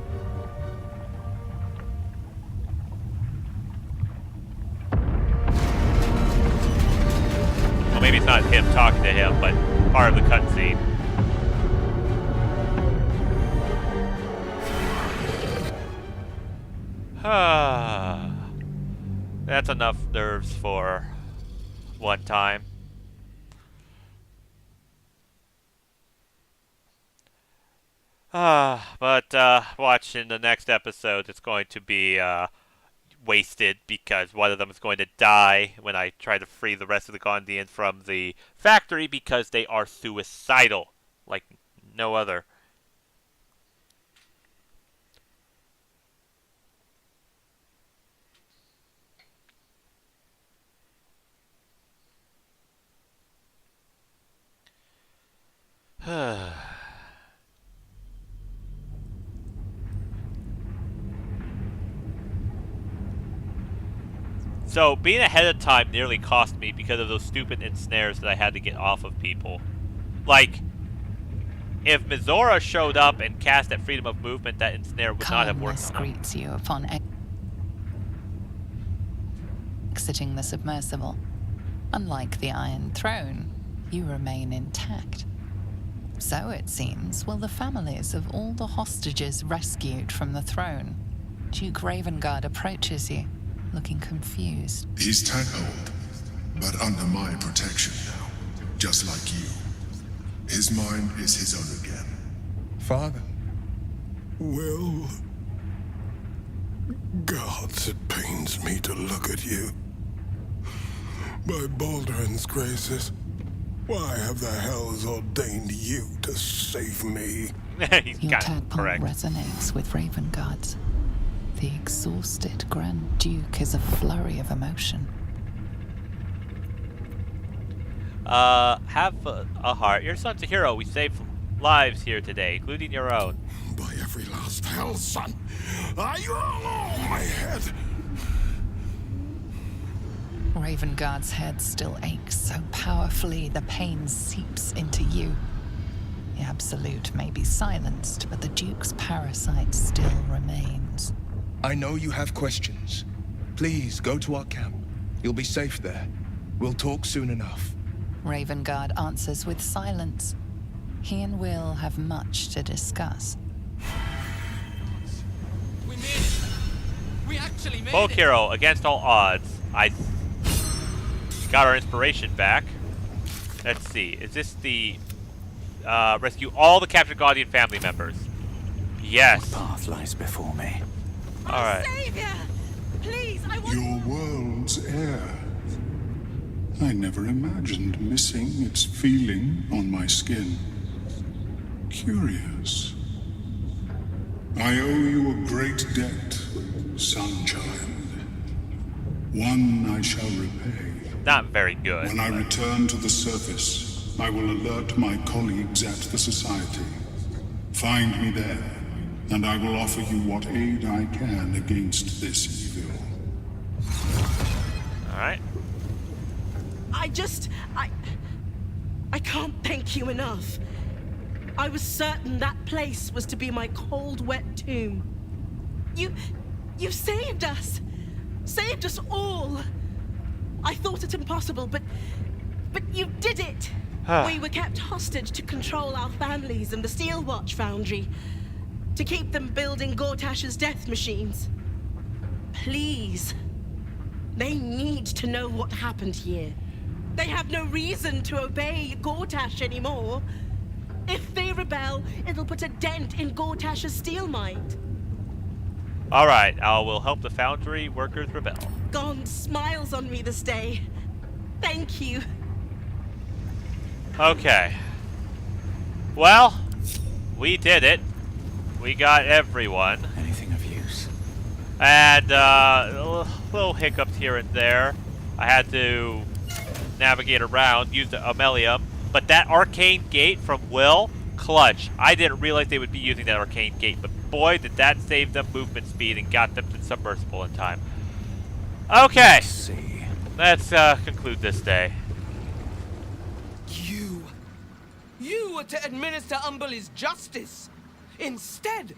Well, maybe it's not him talking to him, but part of the cutscene. That's enough nerves for one time. But watch in the next episode, it's going to be wasted because one of them is going to die when I try to free the rest of the Gondians from the factory because they are suicidal, like no other. So, being ahead of time nearly cost me because of those stupid ensnares that I had to get off of people. Like, if Mizora showed up and cast that freedom of movement, that ensnare would not have worked. Calmness greets you upon exiting the submersible. Unlike the Iron Throne, you remain intact. So, it seems, will the families of all the hostages rescued from the throne. Duke Ravengard approaches you, looking confused. He's tackled, but under my protection now, just like you. His mind is his own again. Father? Will... Gods, it pains me to look at you. By Baldur's graces, why have the hells ordained you to save me? Your tadpole resonates with Ravengard's. The exhausted Grand Duke is a flurry of emotion. Have a heart. Your son's a hero. We saved lives here today, including your own. By every last hell, son, are you along my head? Ravengard's head still aches so powerfully the pain seeps into you. The Absolute may be silenced, but the Duke's parasite still remains. I know you have questions. Please, go to our camp. You'll be safe there. We'll talk soon enough. Ravengard answers with silence. He and Will have much to discuss. We made it! We actually made Folk it! hero, against all odds. I got our inspiration back. Let's see, is this the rescue all the captured Guardian family members. Yes. What path lies before me? All right. Savior! Please, I want... Your world's air. I never imagined missing its feeling on my skin. Curious. I owe you a great debt, son child. One I shall repay. Not very good. When I return to the surface, I will alert my colleagues at the Society. Find me there, and I will offer you what aid I can against this evil. Alright. I can't thank you enough. I was certain that place was to be my cold, wet tomb. You saved us. Saved us all. I thought it impossible, but you did it. We were kept hostage to control our families and the Steel Watch Foundry, to keep them building Gortash's death machines. Please. They need to know what happened here. They have no reason to obey Gortash anymore. If they rebel, it'll put a dent in Gortash's steel mind. Alright, I will help the foundry workers rebel. Gond smiles on me this day. Thank you. Okay. Well, we did it. We got everyone. Anything of use? And, little hiccups here and there. I had to navigate around, use the Ammelium. But that arcane gate from Will, clutch. I didn't realize they would be using that arcane gate, but boy, did that save them movement speed and got them to the submersible in time. Okay. Let's conclude this day. You were to administer Umberlee's justice. Instead,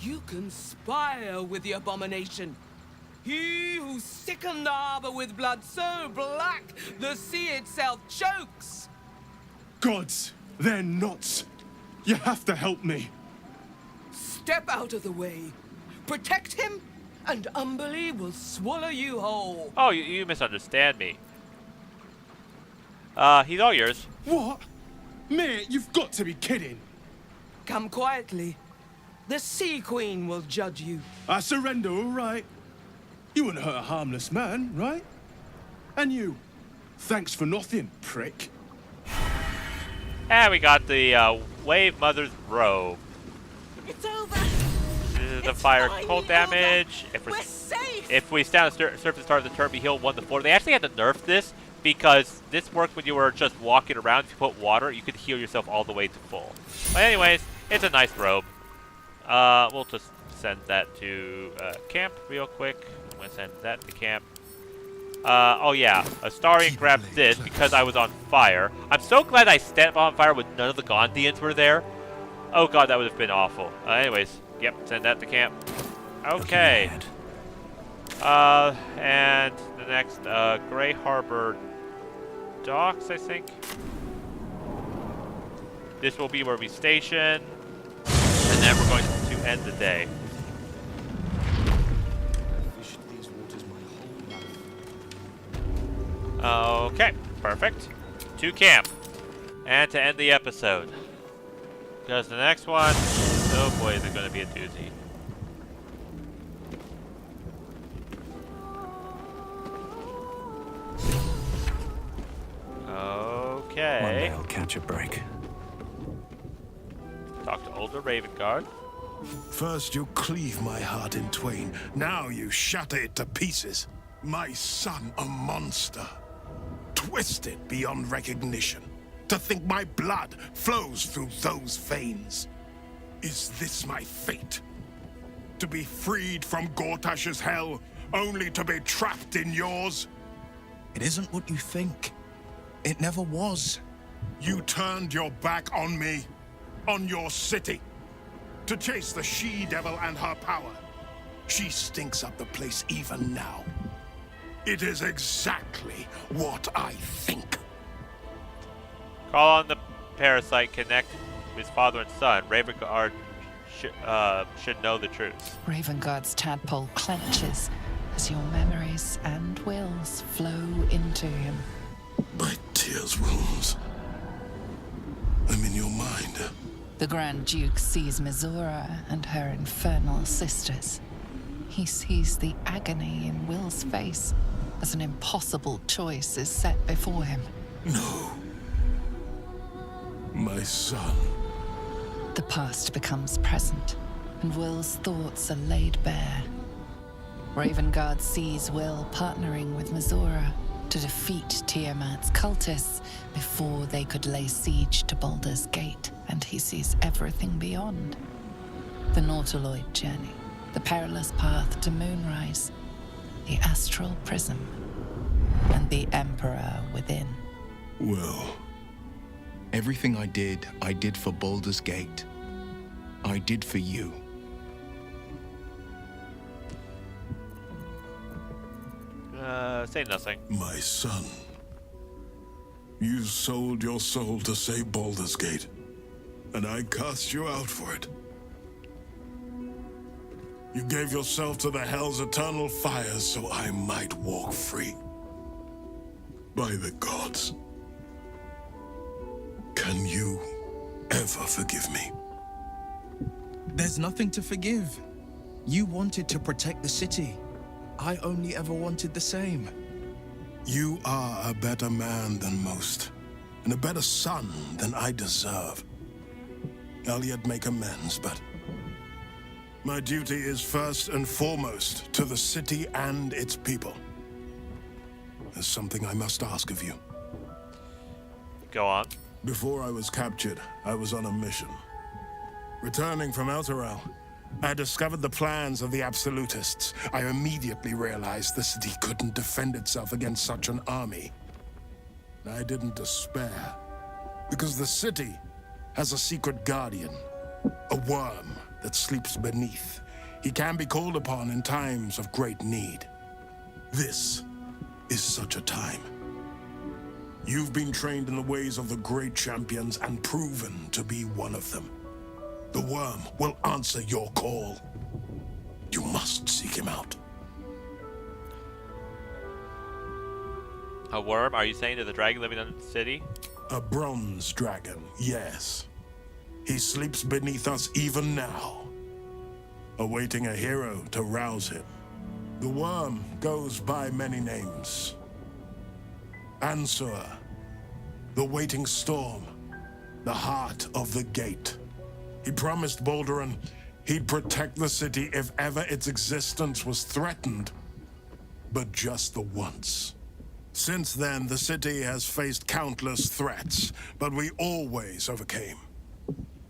you conspire with the abomination. He who sickened the harbor with blood so black the sea itself chokes. Gods, they're nuts. You have to help me. Step out of the way. Protect him, and Umberlee will swallow you whole. Oh, you misunderstand me. He's all yours. What? Mate, you've got to be kidding. Come quietly. The Sea Queen will judge you. I surrender, all right. You wouldn't hurt a harmless man, right? And you. Thanks for nothing, prick. And we got the Wave Mother's robe. It's over. The fire cold damage. If we stay on the surface at the start of the turn, we heal 1 to 4. They actually had to nerf this because this worked when you were just walking around. If you put water, you could heal yourself all the way to full. But anyways, it's a nice robe. We'll just send that to camp real quick. I'm gonna send that to camp. Oh yeah, Astarion grabbed this because I was on fire. I'm so glad I stepped on fire when none of the Gondians were there. Oh god, that would have been awful. Anyways, yep, send that to camp. Okay. And the next, Grey Harbor docks, I think. This will be where we station. And then we're going to end the day. Okay, perfect. To camp. And to end the episode. Because the next one, oh boy, is it going to be a doozy. Okay. One day I'll catch a break. Talk to older Raven Guard. First you cleave my heart in twain, now you shatter it to pieces. My son, a monster. Twisted beyond recognition. To think my blood flows through those veins. Is this my fate? To be freed from Gortash's hell, only to be trapped in yours? It isn't what you think. It never was. You turned your back on me, on your city, to chase the she-devil and her power. She stinks up the place even now. It is exactly what I think. Call on the parasite, connect with father and son. Ravengard should know the truth. Ravengard's tadpole clenches as your memories and wills flow into him. My tears wounds. I'm in your mind. The Grand Duke sees Mizora and her infernal sisters. He sees the agony in Will's face as an impossible choice is set before him. No. My son. The past becomes present, and Will's thoughts are laid bare. Ravengard sees Will partnering with Mizora to defeat Tiamat's cultists before they could lay siege to Baldur's Gate, and he sees everything beyond. The Nautiloid journey, the perilous path to Moonrise, the astral prism, and the Emperor within. Well, everything I did for Baldur's Gate. I did for you. Say nothing. My son. You sold your soul to save Baldur's Gate, and I cast you out for it. You gave yourself to the Hell's eternal fires so I might walk free. By the gods. Can you ever forgive me? There's nothing to forgive. You wanted to protect the city. I only ever wanted the same. You are a better man than most, and a better son than I deserve. I'll yet make amends, but my duty is first and foremost to the city and its people. There's something I must ask of you. Go on. Before I was captured, I was on a mission. Returning from Elturel, I discovered the plans of the Absolutists. I immediately realized the city couldn't defend itself against such an army. I didn't despair, because the city has a secret guardian, a worm that sleeps beneath. He can be called upon in times of great need. This is such a time. You've been trained in the ways of the great champions and proven to be one of them. The worm will answer your call. You must seek him out. A worm? Are you saying to the dragon living in the city? A bronze dragon, yes. He sleeps beneath us even now, awaiting a hero to rouse him. The worm goes by many names. Ansur, the waiting storm, the heart of the gate. He promised Baldur he'd protect the city if ever its existence was threatened, but just the once. Since then, the city has faced countless threats, but we always overcame.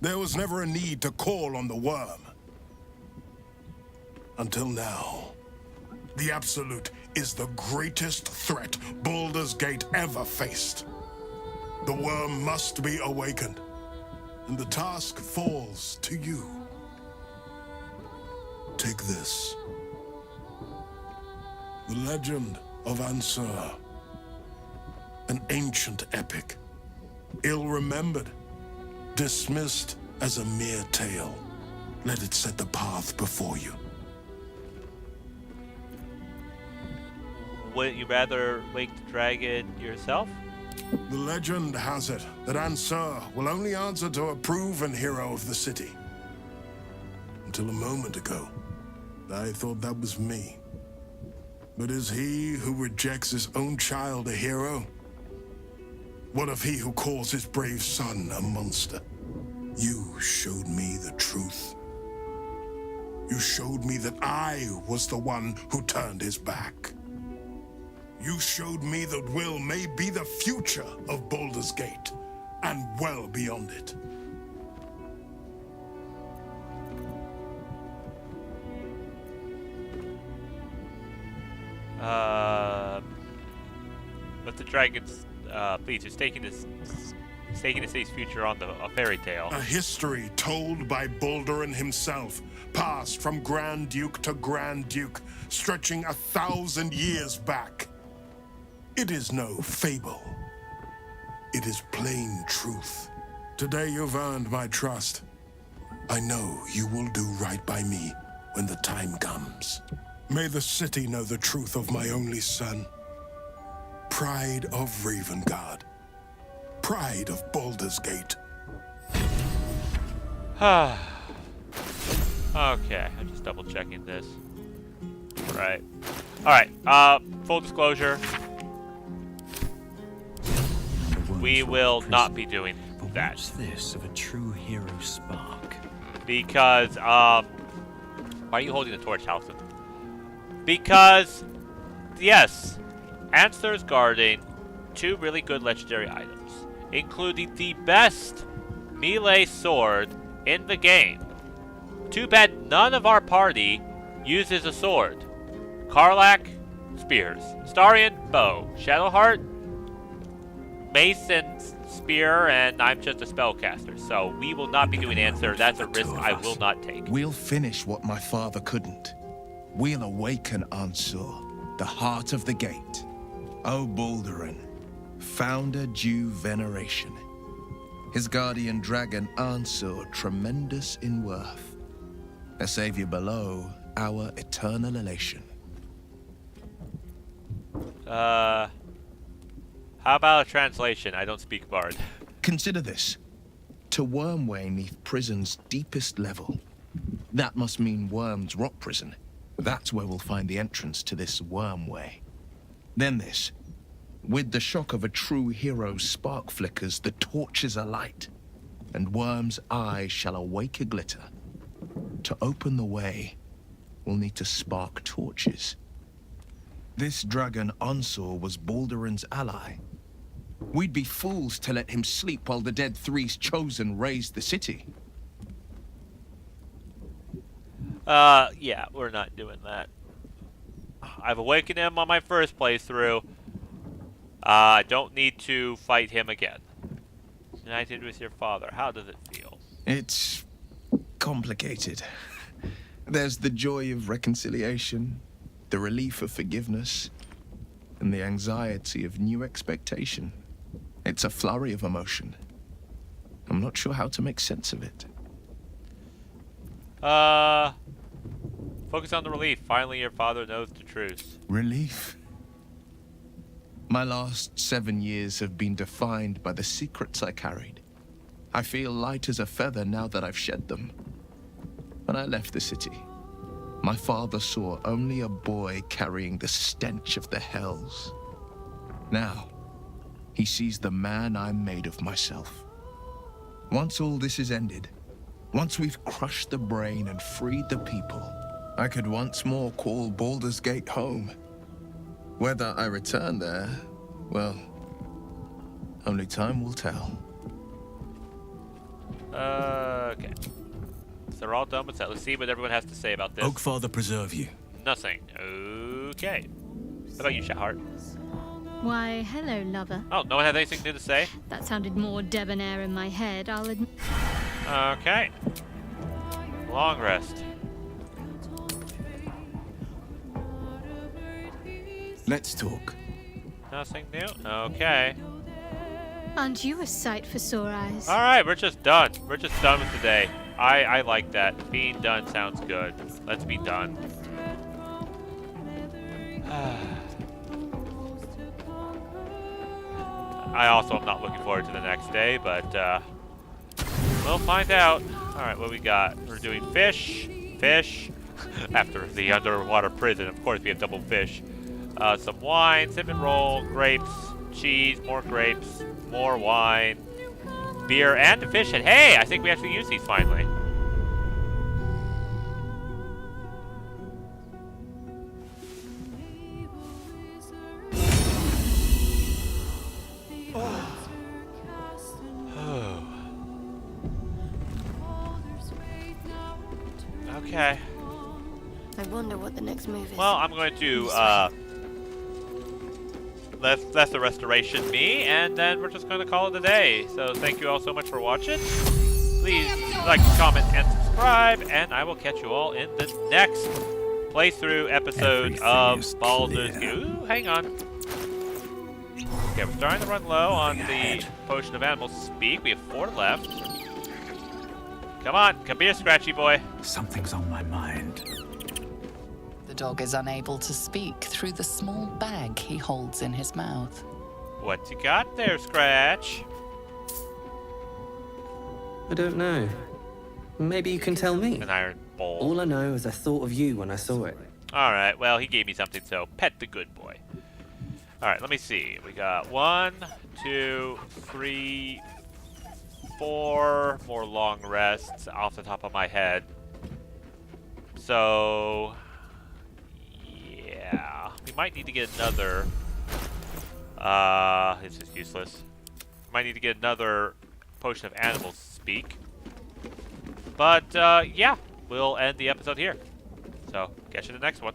There was never a need to call on the worm. Until now. The Absolute is the greatest threat Baldur's Gate ever faced. The worm must be awakened, and the task falls to you. Take this. The legend of Ansur. An ancient epic. Ill-remembered. Dismissed as a mere tale. Let it set the path before you. Wouldn't you rather wake the dragon yourself? The legend has it that Ansur will only answer to a proven hero of the city. Until a moment ago, I thought that was me. But is he who rejects his own child a hero? What of he who calls his brave son a monster? You showed me the truth. You showed me that I was the one who turned his back. You showed me that Will may be the future of Baldur's Gate, and well beyond it. But the dragon's please, he's staking the city's future on a fairy tale. A history told by Baldur himself, passed from Grand Duke to Grand Duke, stretching 1,000 years back. It is no fable. It is plain truth. Today you've earned my trust. I know you will do right by me when the time comes. May the city know the truth of my only son. Pride of Ravengard. Pride of Baldur's Gate. Okay, I'm just double checking this. Right. Alright, full disclosure. We will not be doing that. What's this of a true hero spark? Because, why are you holding the torch, Halson? Because, yes, Ansler's guarding 2 really good legendary items, including the best melee sword in the game. Too bad none of our party uses a sword. Karlach, spears. Starion, bow. Shadowheart, mace and spear, and I'm just a spellcaster. So we will not be doing Answer. That's a risk I will not take. We'll finish what my father couldn't. We'll awaken Ansur, the heart of the gate. O Baldurin, founder due veneration. His guardian dragon Ansur, tremendous in worth. A savior below, our eternal elation. How about a translation? I don't speak Bard. Consider this. To Wormway neath prison's deepest level. That must mean Worm's rock prison. That's where we'll find the entrance to this Wormway. Then this. With the shock of a true hero's spark flickers, the torches alight, and Worm's eyes shall awake a glitter. To open the way, we'll need to spark torches. This dragon Ansur was Baldurin's ally. We'd be fools to let him sleep while the dead Three's chosen raised the city. Yeah, we're not doing that. I've awakened him on my first playthrough. I don't need to fight him again. United with your father. How does it feel? It's complicated. There's the joy of reconciliation, the relief of forgiveness, and the anxiety of new expectation. It's a flurry of emotion. I'm not sure how to make sense of it. Focus on the relief. Finally, your father knows the truth. Relief? My last 7 years have been defined by the secrets I carried. I feel light as a feather now that I've shed them. When I left the city, my father saw only a boy carrying the stench of the hells. Now, he sees the man I made of myself. Once all this is ended, once we've crushed the brain and freed the people, I could once more call Baldur's Gate home. Whether I return there, well, only time will tell. Okay. So they're all done with that. Let's see what everyone has to say about this. Oakfather preserve you. Nothing. Okay. What about you, Shahart? Why, hello, lover. Oh, no one has anything new to say? That sounded more debonair in my head, I'll admit. Okay. Long rest. Let's talk. Nothing new? Okay. Aren't you a sight for sore eyes? Alright, we're just done. We're just done with today. I like that. Being done sounds good. Let's be done. I also am not looking forward to the next day, but we'll find out. Alright, what we got? We're doing fish. Fish. After the underwater prison, of course we have double fish. Some wine, cinnamon roll, grapes, cheese, more grapes, more wine, beer, and a fish head. Hey, I think we actually use these finally. Okay. I wonder what the next move is. Well, I'm going to let the restoration be, and then we're just going to call it a day. So thank you all so much for watching. Please like, comment, and subscribe, and I will catch you all in the next playthrough episode of Baldur's Gate. Ooh, hang on. Okay, we're starting to run low on the Potion of Animal Speak. We have 4 left. Come on, come here, Scratchy boy. Something's on my mind. The dog is unable to speak through the small bag he holds in his mouth. What you got there, Scratch? I don't know. Maybe you can tell me. An iron bowl. All I know is I thought of you when I saw it. Alright, well, he gave me something, so pet the good boy. Alright, let me see. We got 1, 2, 3, 4 more long rests off the top of my head. So, yeah. We might need to get another... it's just useless. We might need to get another potion of animal speak. But, yeah. We'll end the episode here. So, catch you in the next one.